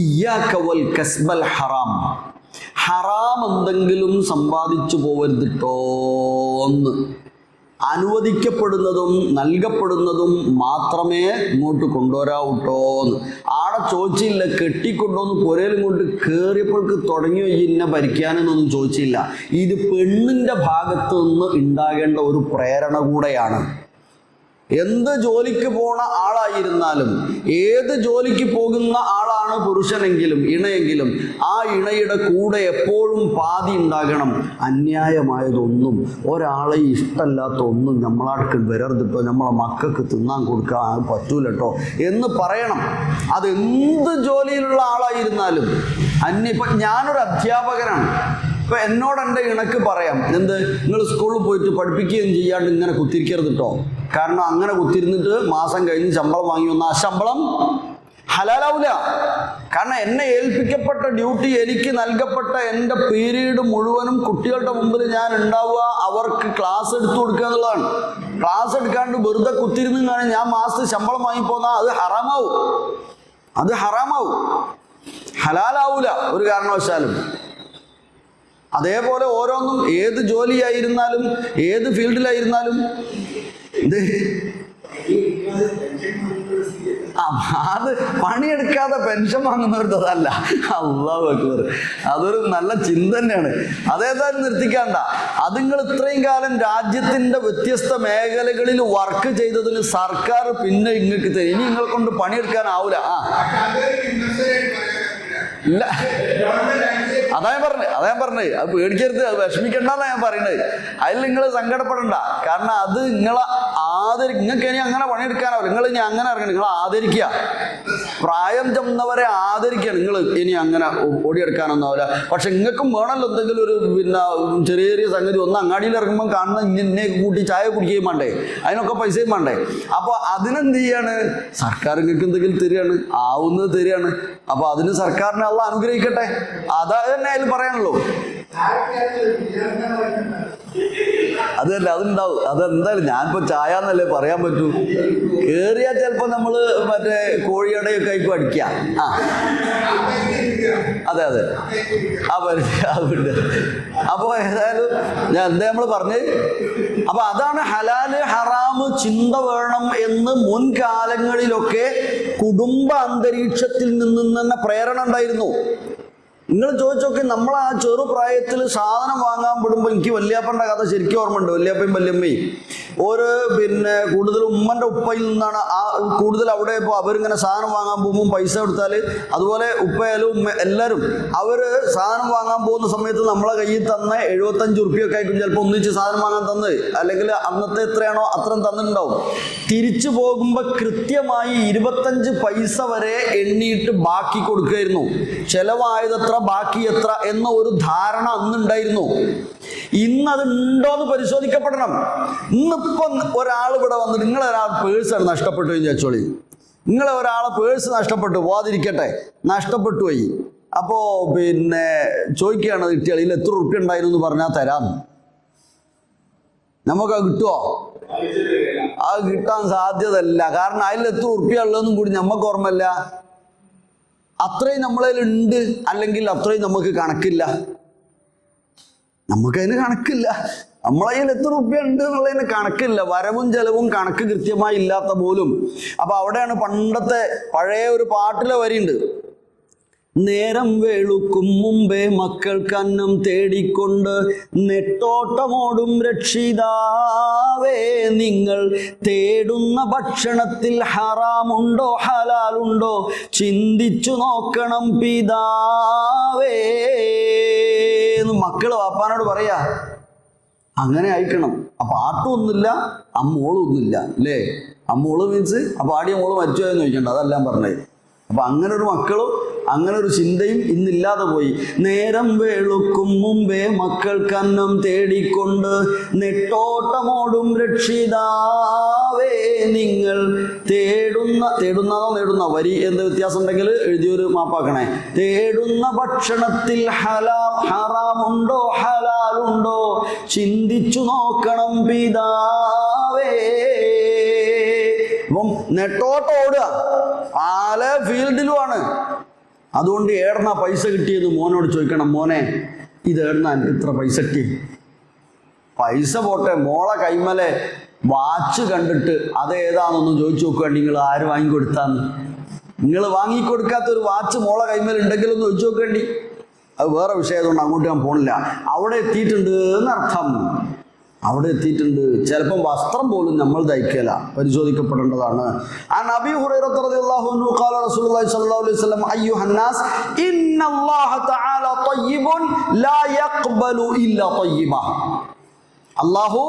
ഇയ്യാക വൽ കസ്ബൽ ഹറാം, ഹറാം എന്തെങ്കിലും സമ്പാദിച്ചു പോവരുതിട്ടോന്ന്. അനുവദിക്കപ്പെടുന്നതും നൽകപ്പെടുന്നതും മാത്രമേ ഇങ്ങോട്ട് കൊണ്ടുവരാവൂട്ടോന്ന്. ആടെ ചോദിച്ചില്ല, കെട്ടിക്കൊണ്ടോന്ന് പുരയിലും കൊണ്ട് കയറിയപ്പോൾക്ക് തുടങ്ങിയോ ഇന്നെ ഭരിക്കാനെന്നൊന്നും ചോദിച്ചില്ല. ഇത് പെണ്ണിൻ്റെ ഭാഗത്ത് നിന്ന് ഉണ്ടാകേണ്ട ഒരു പ്രേരണ കൂടെയാണ്. എന്ത് ജോലിക്ക് പോണ ആളായിരുന്നാലും, ഏത് ജോലിക്ക് പോകുന്ന ആളാണ് പുരുഷനെങ്കിലും ഇണയെങ്കിലും, ആ ഇണയുടെ കൂടെ എപ്പോഴും പാതി ഉണ്ടാകണം. അന്യായമായതൊന്നും, ഒരാളെ ഇഷ്ടമല്ലാത്ത ഒന്നും നമ്മളാൾക്ക് വരരുതിട്ടോ, നമ്മളെ മക്കൾക്ക് തിന്നാൻ കൊടുക്കാൻ പറ്റൂലട്ടോ എന്ന് പറയണം. അതെന്ത് ജോലിയിലുള്ള ആളായിരുന്നാലും. ഇപ്പം ഞാനൊരു അധ്യാപകനാണ്. ഇപ്പം എന്നോട് എൻ്റെ ഇണക്ക് പറയാം, എന്ത്, നിങ്ങൾ സ്കൂളിൽ പോയിട്ട് പഠിപ്പിക്കുകയും ചെയ്യാണ്ട് ഇങ്ങനെ കുത്തിരിക്കരുത് കേട്ടോ. കാരണം അങ്ങനെ കുത്തിരുന്നിട്ട് മാസം കഴിഞ്ഞ് ശമ്പളം വാങ്ങി വന്ന ആ ശമ്പളം ഹലാലാവില്ല. കാരണം എന്നെ ഏൽപ്പിക്കപ്പെട്ട ഡ്യൂട്ടി, എനിക്ക് നൽകപ്പെട്ട എൻ്റെ പീരീഡ് മുഴുവനും കുട്ടികളുടെ മുമ്പിൽ ഞാൻ ഉണ്ടാവുക, അവർക്ക് ക്ലാസ് എടുത്തു കൊടുക്കുക എന്നുള്ളതാണ്. ക്ലാസ് എടുക്കാണ്ട് വെറുതെ കുത്തിരുന്ന് കാണാൻ ഞാൻ മാസത്തിൽ ശമ്പളം വാങ്ങിപ്പോന്നാൽ അത് ഹറാമാവും. അത് ഹറാമാവും, ഹലാലാവൂല ഒരു കാരണവശാലും. അതേപോലെ ഓരോന്നും, ഏത് ജോലിയായിരുന്നാലും ഏത് ഫീൽഡിലായിരുന്നാലും അത് പണിയെടുക്കാതെ പെൻഷൻ വാങ്ങുന്നവരുടേതല്ല. അല്ലാഹു അക്ബർ, അതൊരു നല്ല ചിന്ത തന്നെയാണ്. അതേതായാലും നിർത്തിക്കാണ്ട. അത് നിങ്ങൾ ഇത്രയും കാലം രാജ്യത്തിന്റെ വ്യത്യസ്ത മേഖലകളിൽ വർക്ക് ചെയ്തതിന് സർക്കാർ പിന്നെ നിങ്ങൾക്ക് തരും. ഇനി നിങ്ങളെ കൊണ്ട് പണിയെടുക്കാനാവൂല. ഇല്ല, അതാ ഞാൻ പറഞ്ഞത്. അത് പേടിക്കരുത്, അത് വിഷമിക്കണ്ടെന്നാണ് ഞാൻ പറയുന്നത്. അതിൽ നിങ്ങൾ സങ്കടപ്പെടണ്ട. കാരണം അത് നിങ്ങളെ നിങ്ങൾക്ക് ഇനി അങ്ങനെ പണിയെടുക്കാനാവില്ല. നിങ്ങൾ ഇനി അങ്ങനെ ഇറങ്ങണം. നിങ്ങൾ ആദരിക്കുക, പ്രായം ചെന്നവരെ ആദരിക്കുക. നിങ്ങൾ ഇനി അങ്ങനെ ഓടിയെടുക്കാനൊന്നാവില്ല. പക്ഷെ നിങ്ങൾക്കും വേണമല്ലോ എന്തെങ്കിലും ഒരു ചെറിയ ചെറിയ സംഗതി. ഒന്ന് അങ്ങാടിയിൽ ഇറങ്ങുമ്പോൾ കാണുന്ന ഇന്നെ കൂട്ടി ചായ കുടിക്കുകയും വേണ്ടേ, അതിനൊക്കെ പൈസയും വേണ്ടേ. അപ്പോൾ അതിനെന്ത് ചെയ്യാണ്? സർക്കാർ നിങ്ങൾക്ക് എന്തെങ്കിലും തരികയാണ്, ആവുന്നത് തരികയാണ്. അപ്പോൾ അതിന് സർക്കാരിനെ അള്ളാഹ് അനുഗ്രഹിക്കട്ടെ. അതാ തന്നെ അതിൽ പറയാനുള്ളൂ. അതല്ല, അതുണ്ടാവും. അതെന്തായാലും ഞാനിപ്പോൾ ചായ എന്നല്ലേ പറയാൻ പറ്റൂ. കയറിയാൽ ചിലപ്പോൾ നമ്മൾ മറ്റേ കോഴിയടയൊക്കെ ആയിപ്പോൾ അടിക്കാം. അതെ അതുണ്ട്. അപ്പോൾ ഏതായാലും ഞാൻ എന്താ നമ്മൾ പറഞ്ഞത്? അപ്പോൾ അതാണ് ഹലാല് ഹറാമ് ചിന്ത വേണം എന്ന് മുൻകാലങ്ങളിലൊക്കെ കുടുംബ അന്തരീക്ഷത്തിൽ നിന്നും തന്നെ പ്രേരണ ഉണ്ടായിരുന്നു. നിങ്ങൾ ചോദിച്ചോക്കെ, നമ്മൾ ആ ചെറുപ്രായത്തിൽ സാധനം വാങ്ങാൻ വിടുമ്പോൾ എനിക്ക് വല്യാപ്പൻ്റെ കഥ ശരിക്കും ഓർമ്മയുണ്ട്. വല്യാപ്പയും വല്യമ്മയും ഒരു കൂടുതൽ ഉമ്മൻ്റെ ഉപ്പയിൽ നിന്നാണ് കൂടുതൽ അവിടെ. ഇപ്പോൾ അവരിങ്ങനെ സാധനം വാങ്ങാൻ പോകുമ്പോൾ പൈസ കൊടുത്താൽ, അതുപോലെ ഉപ്പയാലും ഉമ്മ എല്ലാവരും അവർ സാധനം വാങ്ങാൻ പോകുന്ന സമയത്ത് നമ്മളെ കയ്യിൽ തന്ന 75 ഉറുപ്പിയൊക്കെ ആയിരിക്കും ചിലപ്പോൾ ഒന്നിച്ച് സാധനം വാങ്ങാൻ തന്നത്. അല്ലെങ്കിൽ അന്നത്തെ എത്രയാണോ അത്രയും തന്നിട്ടുണ്ടാവും. തിരിച്ചു പോകുമ്പോൾ കൃത്യമായി 25 പൈസ വരെ എണ്ണിയിട്ട് ബാക്കി കൊടുക്കുമായിരുന്നു. ചിലവായതത്ര ബാക്കി എത്ര എന്ന ഒരു ധാരണ അന്നുണ്ടായിരുന്നു. ഇന്നത് ഉണ്ടോന്ന് പരിശോധിക്കപ്പെടണം. ഇന്നിപ്പം ഒരാൾ ഇവിടെ വന്ന് നിങ്ങളൊരാൾ പേഴ്സാണ് നഷ്ടപ്പെട്ടു എന്ന് വിചാരിച്ചോളി. നിങ്ങളെ ഒരാളെ പേഴ്സ് നഷ്ടപ്പെട്ടു, പോവാതിരിക്കട്ടെ, നഷ്ടപ്പെട്ടു പോയി. അപ്പോൾ ചോദിക്കുകയാണ് കിട്ടിയാൽ ഇതിൽ എത്ര ഉറുപ്പ്യ ഉണ്ടായിരുന്നു എന്ന് പറഞ്ഞാൽ തരാം. നമുക്കത് കിട്ടുമോ? അത് കിട്ടാൻ സാധ്യതയല്ല. കാരണം അതിൽ എത്ര ഉറുപ്പ്യ ഉള്ളതെന്നും കൂടി നമുക്ക് ഓർമ്മയില്ല. അത്രയും നമ്മളതിലുണ്ട്, അല്ലെങ്കിൽ അത്രയും നമുക്ക് കണക്കില്ല. നമുക്കതിന് കണക്കില്ല. നമ്മളെ കയ്യിൽ എത്ര റുപ്യ ഉണ്ട് എന്നുള്ളതിന് കണക്കില്ല, വരവും ചെലവും കണക്ക് കൃത്യമായി ഇല്ലാത്ത പോലും. അപ്പൊ അവിടെയാണ് പണ്ടത്തെ പഴയ ഒരു പാട്ടിലെ വരിയുണ്ട്, നേരം വെളുക്കും മുമ്പേ മക്കൾക്കന്നം തേടിക്കൊണ്ട് നെട്ടോട്ടമോടും രക്ഷിതാവേ, നിങ്ങൾ തേടുന്ന ഭക്ഷണത്തിൽ ഹറാമുണ്ടോ ഹലാലുണ്ടോ ചിന്തിച്ചു നോക്കണം പിതാവേ എന്ന് മക്കള് വാപ്പാനോട് പറയാ. അങ്ങനെ അയക്കണം. അപ്പൊ ആട്ടമൊന്നുമില്ല, അമ്മോളും ഒന്നുമില്ല അല്ലേ? അമ്മോള് മീൻസ് ആ പാടിയ മോള് മരിച്ചു പോയെന്ന് ചോദിക്കണ്ട, അതെല്ലാം പറഞ്ഞത്. അപ്പൊ അങ്ങനെ ഒരു മക്കളും അങ്ങനെ ഒരു ചിന്തയും ഇന്നില്ലാതെ പോയി. നേരം വെളുക്കും മുമ്പേ മക്കൾക്കന്നം തേടിക്കൊണ്ട് നെട്ടോട്ടമോടും രക്ഷിതാവേ, നിങ്ങൾ തേടുന്നതോ നേടുന്ന വരി എന്ത് വ്യത്യാസം ഉണ്ടെങ്കിൽ എഴുതിയൊരു മാപ്പാക്കണേ. തേടുന്ന ഭക്ഷണത്തിൽ ഹറാമുണ്ടോ ഹലാലുണ്ടോ ചിന്തിച്ചു നോക്കണം പിതാവേ. അപ്പം നെട്ടോട്ടം ഓടുക, ആല ഫീൽഡിലുമാണ്. അതുകൊണ്ട് ഏടന പൈസ കിട്ടിയെന്ന് മോനോട് ചോദിക്കണം, മോനെ ഇത് ഏടന ഇത്ര പൈസ കിട്ടി? പൈസ പോട്ടെ, മോളെ കൈമലെ വാച്ച് കണ്ടിട്ട് അതേതാണെന്നൊന്നും ചോദിച്ചു നോക്കുക, നിങ്ങൾ ആര് വാങ്ങിക്കൊടുത്താന്ന്. നിങ്ങൾ വാങ്ങിക്കൊടുക്കാത്തൊരു വാച്ച് മോളെ കൈമേൽ ഉണ്ടെങ്കിലൊന്ന് ചോദിച്ചു നോക്കേണ്ടി. അത് വേറെ വിഷയമായതുകൊണ്ട് അങ്ങോട്ട് ഞാൻ പോണില്ല. അവിടെ എത്തിയിട്ടുണ്ട് എന്നർത്ഥം, അവിടെ എത്തിയിട്ടുണ്ട്. ചിലപ്പം വസ്ത്രം പോലും നമ്മൾ ധരിക്കല, പരിശോധിക്കപ്പെടേണ്ടതാണ്. അൻ അബീ ഹുറൈറ റളിയല്ലാഹു അൻഹു ഖാല റസൂലുള്ളാഹി സ്വല്ലല്ലാഹു അലൈഹി വസല്ലം അയ്യുഹന്നാസ് ഇന്നല്ലാഹ തആല തയ്യിബുൻ ലാ യഖ്ബലു ഇല്ലാ തയ്യിബ. അല്ലാഹു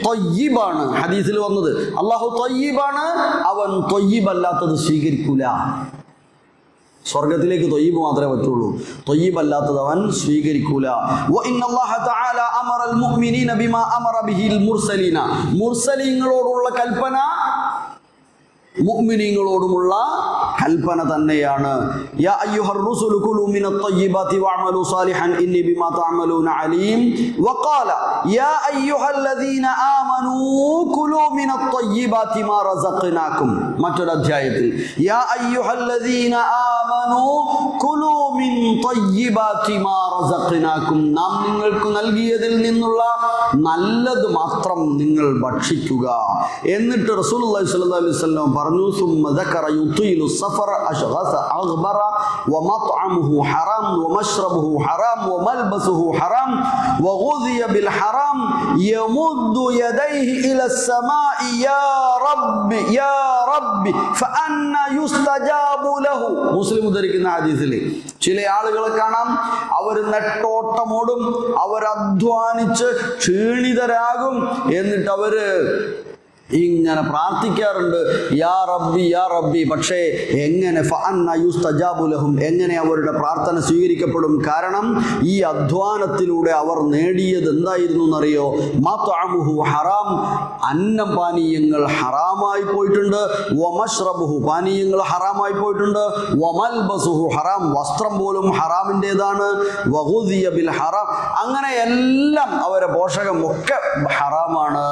തയ്യിബാണ്, ഹദീസിൽ വന്നത്. അല്ലാഹു തയ്യിബാണ്, അവൻ തയ്യിബല്ലാത്തത് സ്വീകരിക്കൂല. സ്വർഗത്തിലേക്ക് തൊയ്യബ് മാത്രമേ പറ്റുള്ളൂ, തൊയ്യബ് അല്ലാത്തത് അവൻ സ്വീകരിക്കൂല. മുർസലീങ്ങളോടുള്ള കൽപ്പന മുഅ്മിനീങ്ങളോടുമുള്ള കൽപ്പന തന്നെയാണ്. യാ അയ്യുഹർ റുസുലു കുലൂ മിനത് ത്വയ്യിബാതി വഅമലൂ സാലിഹൻ ഇന്നി ബിമാ തഅമലൂന അലീം. വഖാല യാ അയ്യുഹല്ലദീന ആമനൂ കുലൂ മിനത് ത്വയ്യിബാതി മാ റസഖ്നാകും. മറ്റൊരു അധ്യായത്തിൽ യാ അയ്യുഹല്ലദീന ആമനൂ കുലൂ മിൻ ത്വയ്യിബാതി മാ റസഖ്നാകും. നാം നിങ്ങൾക്ക് നൽകിയതിൽ നിന്നുള്ള നല്ലത് മാത്രം നിങ്ങൾ ഭക്ഷിക്കുക. എന്നിട്ട് റസൂലുള്ളാഹി സ്വല്ലല്ലാഹു അലൈഹി വസല്ലം പറഞ്ഞു, ثم ذكر يطيل السفر أشغث أغبر ومطعمه حرام ومشربه حرام وملبسه حرام وغذي بالحرام يمد يديه إلى السماء يا رب يا رب فأنا يستجاب له. മുസ്ലിം ഉദ്ധരിക്കുന്ന ഹദീസിൽ ചില ആളുകളെ കാണാം, അവർ നെട്ടോട്ടമോടും, അവർ അധ്വാനിച്ച് ക്ഷീണിതരാകും, എന്നിട്ട് അവര് ഇങ്ങനെ പ്രാർത്ഥിക്കാറുണ്ട്, യാ റബ്ബി യാ റബ്ബി. പക്ഷേ എങ്ങനെ ഫഅന്ന യുസ്തജാബു ലഹും, എങ്ങനെ അവരുടെ പ്രാർത്ഥന സ്വീകരിക്കപ്പെടും? കാരണം ഈ അധ്വാനത്തിലൂടെ അവർ നേടിയത് എന്തായിരുന്നു എന്നറിയോ? മത്അമുഹു ഹറാം, അന്നം പാനീയങ്ങൾ ഹറാമായി പോയിട്ടുണ്ട്. വമശ്റബുഹു, പാനീയങ്ങൾ ഹറാമായി പോയിട്ടുണ്ട്. വമൽബസുഹു ഹറാം, വസ്ത്രം പോലും ഹറാമിൻ്റെതാണ്. വഗുദിയ ബിൽ ഹറാം, അങ്ങനെ എല്ലാം അവരെ പോഷകം ഒക്കെ ഹറാമാണ്.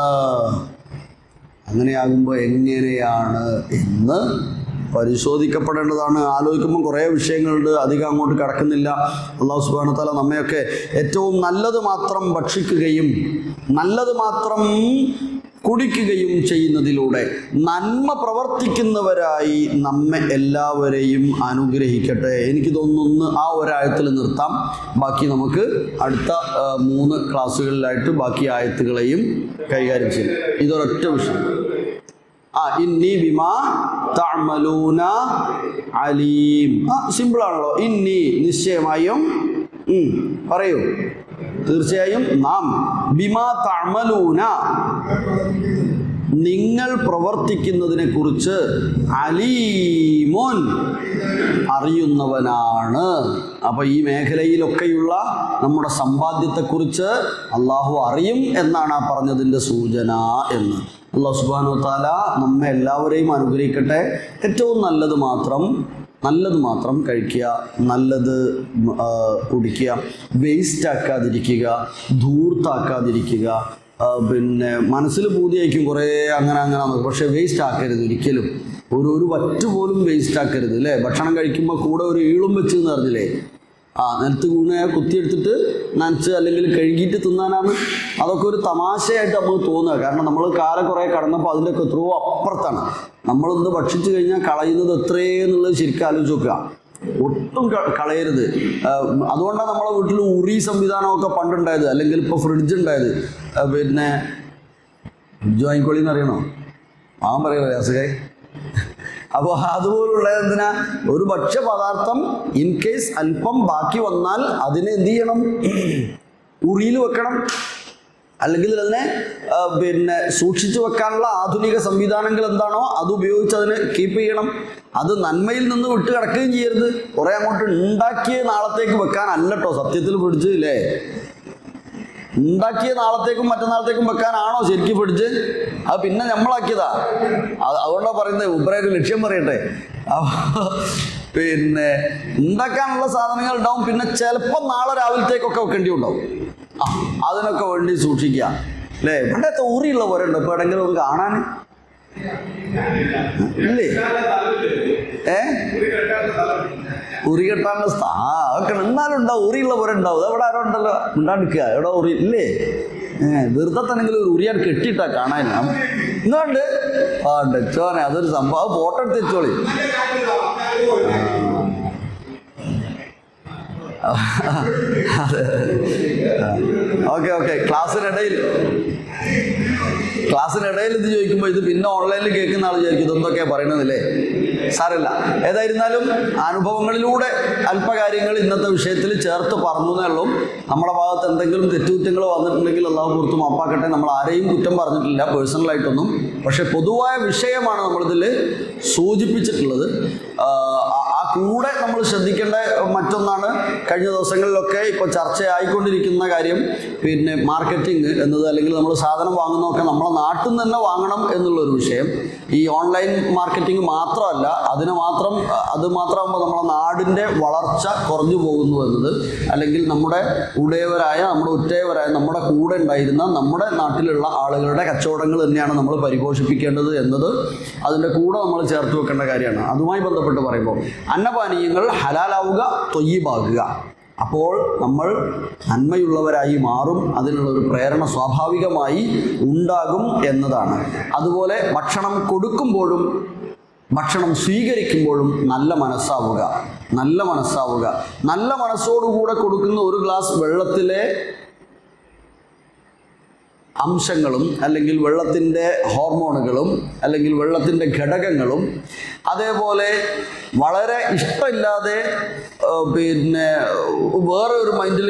അങ്ങനെയാകുമ്പോൾ എങ്ങനെയാണ് എന്ന് പരിശോധിക്കപ്പെടേണ്ടതാണ്. ആലോചിക്കുമ്പോൾ കുറേ വിഷയങ്ങളുണ്ട്, അധികം അങ്ങോട്ട് കടക്കുന്നില്ല. അല്ലാഹു സുബ്ഹാനഹു വ തആല നമ്മയൊക്കെ ഏറ്റവും നല്ലത് മാത്രം ഭക്ഷിക്കുകയും നല്ലത് മാത്രം കുടിക്കുകയും ചെയ്യുന്നതിലൂടെ നന്മ പ്രവർത്തിക്കുന്നവരായി നമ്മെ എല്ലാവരെയും അനുഗ്രഹിക്കട്ടെ. എനിക്ക് തോന്നുന്നു ആ ഒരായത്തിൽ നിർത്താം. ബാക്കി നമുക്ക് അടുത്ത 3 ക്ലാസ്സുകളിലായിട്ട് ബാക്കി ആയത്തുകളെയും കൈകാര്യം ചെയ്യും. ഇതൊരൊറ്റ വിഷയം. ഇന്നി ബിമാ തഅമലൂന അലീം. സിമ്പിളാണല്ലോ. ഇന്നി, നിശ്ചയമായും. പറയൂ. തീർച്ചയായും നാം, ബിമാ തഅമലൂന, നിങ്ങൾ പ്രവർത്തിക്കുന്നതിനെ കുറിച്ച്, അലീമുൻ, അറിയുന്നവനാണ്. അപ്പൊ ഈ മേഖലയിലൊക്കെയുള്ള നമ്മുടെ സമ്പാദ്യത്തെക്കുറിച്ച് അള്ളാഹു അറിയും എന്നാണ് ആ പറഞ്ഞതിൻ്റെ സൂചന എന്ന്. അല്ലാഹു സുബ്ഹാനഹു വ തആല നമ്മെ എല്ലാവരെയും അനുഗ്രഹിക്കട്ടെ. ഏറ്റവും നല്ലത് മാത്രം കഴിക്കുക, നല്ലത് കുടിക്കുക, വേസ്റ്റ് ആക്കാതിരിക്കുക, ധൂർത്താക്കാതിരിക്കുക. പിന്നെ മനസ്സിൽ പൂതിയായിരിക്കും കുറേ അങ്ങനെ പക്ഷേ വേസ്റ്റ് ആക്കരുത് ഒരിക്കലും. ഒരു വറ്റ് പോലും വേസ്റ്റ് ആക്കരുത് അല്ലേ? ഭക്ഷണം കഴിക്കുമ്പോൾ കൂടെ ഒരു ഈളും വെച്ച് എന്ന് പറഞ്ഞില്ലേ? നിലത്ത് വീണ് കുത്തിയെടുത്തിട്ട് നനച്ച് അല്ലെങ്കിൽ കഴുകിയിട്ട് തിന്നാനാണ്. അതൊക്കെ ഒരു തമാശയായിട്ട് നമുക്ക് തോന്നുക. കാരണം നമ്മൾ കാലം കുറേ കടന്നപ്പോൾ അതിൻ്റെയൊക്കെ എത്രയോ അപ്പുറത്താണ്. നമ്മളിന്ന് ഭക്ഷിച്ചു കഴിഞ്ഞാൽ കളയുന്നത് എത്രയെന്നുള്ളത് ശരിക്കും ആലോചിച്ച് നോക്കുക. ഒട്ടും കളയരുത്. അതുകൊണ്ടാണ് നമ്മളെ വീട്ടിൽ ഉറി സംവിധാനമൊക്കെ പണ്ടുണ്ടായത്, അല്ലെങ്കിൽ ഇപ്പോൾ ഫ്രിഡ്ജ് ഉണ്ടായത്. പിന്നെ ഫ്രിഡ്ജ് വാങ്ങിക്കോളിന്ന് അറിയണോ? പറയണോ അസുഖായി? അപ്പോൾ അതുപോലുള്ള എന്തിനാ, ഒരു ഭക്ഷ്യപദാർത്ഥം ഇൻ കേസ് അല്പം ബാക്കി വന്നാൽ അതിനെ എന്ത് ചെയ്യണം? ഉറിയിൽ വെക്കണം. അല്ലെങ്കിൽ അതിനെ പിന്നെ സൂക്ഷിച്ചു വെക്കാനുള്ള ആധുനിക സംവിധാനങ്ങൾ എന്താണോ അത് ഉപയോഗിച്ച് അതിനെ കീപ്പ് ചെയ്യണം. അത് നന്മയിൽ നിന്ന് വിട്ട് കിടക്കുകയും ചെയ്യരുത്. കുറേ അങ്ങോട്ട് ഉണ്ടാക്കിയ നാളത്തേക്ക് വെക്കാനല്ല കേട്ടോ സത്യത്തിൽ ഫ്രിഡ്ജ്. ഇല്ലേ, ഉണ്ടാക്കിയ നാളത്തേക്കും മറ്റന്നാളത്തേക്കും വെക്കാനാണോ ശരിക്കും ഫ്രിഡ്ജ്? അത് പിന്നെ നമ്മളാക്കിയതാ. അതുകൊണ്ടാണ് പറയുന്നത്, ഉബ്രയൊരു ലക്ഷ്യം പറയട്ടെ. പിന്നെ ഉണ്ടാക്കാനുള്ള സാധനങ്ങൾ ഉണ്ടാവും, പിന്നെ ചിലപ്പോൾ നാളെ രാവിലത്തേക്കൊക്കെ വെക്കേണ്ടി ഉണ്ടാവും. അതിനൊക്കെ വേണ്ടി സൂക്ഷിക്കുക. അല്ലേ, പണ്ടത്തെ ഊറിയുള്ള പോലെ ഉണ്ടോ ഇപ്പോൾ എവിടെയെങ്കിലും ഒന്ന് കാണാൻ? ഇല്ലേ? ഉറി കെട്ടാനുള്ള അതൊക്കെ എന്നാലും ഉണ്ടാവും. ഉറിയുള്ള പോലെ ഉണ്ടാവും. അതെവിടെ ആരോ ഉണ്ടല്ലോ ഉണ്ടാണ്ടിക്കുക. എവിടെ ഉറി ഇല്ലേ? വെറുതെ തന്നെങ്കിലും ഒരു ഉറിയാൻ കെട്ടിയിട്ടാ കാണാൻ. ഇന്നുണ്ട് ഡെച്ചോനെ, അതൊരു സംഭവം. ഫോട്ടോ എടുത്ത് വെച്ചോളി. ഓക്കെ ക്ലാസ്സിനിടയിൽ ഇത് ചോദിക്കുമ്പോൾ ഇത് പിന്നെ ഓൺലൈനിൽ കേൾക്കുന്ന ആൾ വിചാരിക്കും ഇതൊന്നൊക്കെയാണ് പറയണമെന്നില്ലേ? സാരമില്ല. ഏതായിരുന്നാലും അനുഭവങ്ങളിലൂടെ അല്പകാര്യങ്ങൾ ഇന്നത്തെ വിഷയത്തിൽ ചേർത്ത് പറഞ്ഞു എന്നേ ഉള്ളൂ. നമ്മുടെ ഭാഗത്ത് എന്തെങ്കിലും തെറ്റുകുറ്റങ്ങൾ വന്നിട്ടുണ്ടെങ്കിൽ അള്ളാഹു പുറത്ത് മാപ്പാക്കട്ടെ. നമ്മൾ ആരെയും കുറ്റം പറഞ്ഞിട്ടില്ല പേഴ്സണലായിട്ടൊന്നും. പക്ഷെ പൊതുവായ വിഷയമാണ് നമ്മളിതിൽ സൂചിപ്പിച്ചിട്ടുള്ളത്. ആ കൂടെ നമ്മൾ ശ്രദ്ധിക്കേണ്ട മറ്റൊന്നാണ്, കഴിഞ്ഞ ദിവസങ്ങളിലൊക്കെ ഇപ്പോൾ ചർച്ചയായിക്കൊണ്ടിരിക്കുന്ന കാര്യം, പിന്നെ മാർക്കറ്റിംഗ് എന്നത്, അല്ലെങ്കിൽ നമ്മൾ സാധനം വാങ്ങുന്നതൊക്കെ നമ്മളെ നാട്ടിൽ നിന്ന് തന്നെ വാങ്ങണം എന്നുള്ളൊരു വിഷയം. ഈ ഓൺലൈൻ മാർക്കറ്റിംഗ് മാത്രമല്ല, അത് മാത്രമാകുമ്പോൾ നമ്മളെ നാടിൻ്റെ വളർച്ച കുറഞ്ഞു പോകുന്നു എന്നത്, അല്ലെങ്കിൽ നമ്മുടെ ഉറ്റയവരായ നമ്മുടെ കൂടെ ഉണ്ടായിരുന്ന നമ്മുടെ നാട്ടിലുള്ള ആളുകളുടെ കച്ചവടങ്ങൾ തന്നെയാണ് നമ്മൾ പരിപോഷിപ്പിക്കേണ്ടത് എന്നത് അതിൻ്റെ കൂടെ നമ്മൾ ചേർത്ത് വെക്കേണ്ട കാര്യമാണ്. അതുമായി ബന്ധപ്പെട്ട് പറയുമ്പോൾ അന്നപാനീയങ്ങൾ ഹലാലാവുക, ത്വയ്യിബാകുക. അപ്പോൾ നമ്മൾ നന്മയുള്ളവരായി മാറും. അതിനുള്ളൊരു പ്രേരണ സ്വാഭാവികമായി ഉണ്ടാകും എന്നതാണ്. അതുപോലെ ഭക്ഷണം കൊടുക്കുമ്പോഴും ഭക്ഷണം സ്വീകരിക്കുമ്പോഴും നല്ല മനസ്സാവുക. നല്ല മനസ്സോടുകൂടെ കൊടുക്കുന്ന ഒരു ഗ്ലാസ് വെള്ളത്തിലെ അംശങ്ങളും, അല്ലെങ്കിൽ വെള്ളത്തിൻ്റെ ഹോർമോണുകളും, അല്ലെങ്കിൽ വെള്ളത്തിൻ്റെ ഘടകങ്ങളും, അതേപോലെ വളരെ ഇഷ്ടമില്ലാതെ പിന്നെ വേറെ ഒരു മൈൻഡിൽ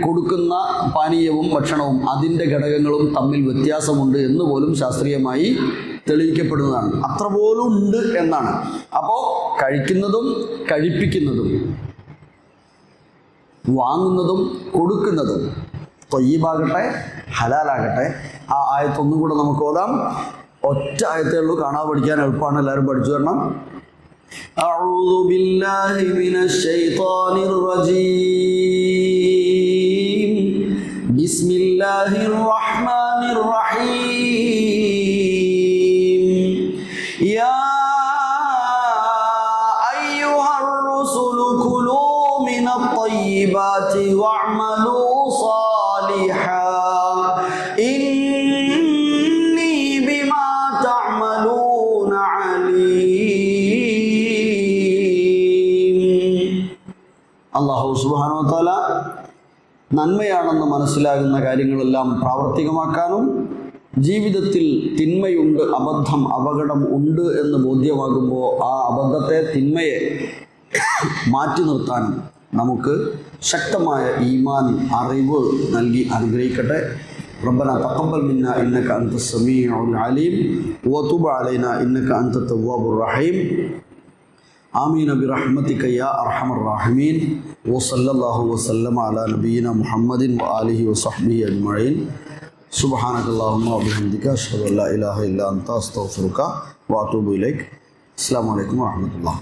കൊടുക്കുന്ന പാനീയവും ഭക്ഷണവും അതിൻ്റെ ഘടകങ്ങളും തമ്മിൽ വ്യത്യാസമുണ്ട് എന്ന് പോലും ശാസ്ത്രീയമായി തെളിയിക്കപ്പെടുന്നതാണ്. അത്ര പോലും ഉണ്ട് എന്നാണ്. അപ്പോൾ കഴിക്കുന്നതും കഴിപ്പിക്കുന്നതും വാങ്ങുന്നതും കൊടുക്കുന്നതും ത്വയ്യിബാകട്ടെ, ഹലാലാകട്ടെ. ആ ആയത്തൊന്നും കൂടെ നമുക്ക് ഓതാം. ഒറ്റ ആയത്തേ ഉള്ളൂ, കാണാതെ പഠിക്കാൻ എളുപ്പമാണ്. എല്ലാവരും പഠിച്ചു തരണം. അഊദു ബില്ലാഹി മിനശ് ശൈത്വാനിർ റജീം. ബിസ്മില്ലാഹിർ റഹ്മാനിർ റഹീം. യാ അയ്യുഹർ റസൂലു കുലൂ മിനത് ത്വയ്യിബാതി വഅമലൂ അല്ലാഹു സുബ്ഹാനഹു വ തആല നന്മയാണെന്ന് മനസ്സിലാകുന്ന കാര്യങ്ങളെല്ലാം പ്രാവർത്തികമാക്കാനും, ജീവിതത്തിൽ തിന്മയുണ്ട്, അപകടം ഉണ്ട് എന്ന് ബോധ്യമാകുമ്പോൾ ആ അബദ്ധത്തെ, തിന്മയെ മാറ്റി നിർത്താനും നമുക്ക് ശക്തമായ ഈമാൻ, അറിവ് നൽകി അനുഗ്രഹിക്കട്ടെ. ربنا تقبل منا إنك أنت السميع العليم وتب علينا إنك أنت التواب الرحيم. آمين برحمتك يا أرحم الراحمين. وصلى الله وسلم على نبينا محمد وآله وصحبه أجمعين. سبحانك اللهم وبحمدك أشهد أن لا إله إلا أنت أستغفرك وأتوب إليك. السلام عليكم ورحمة الله.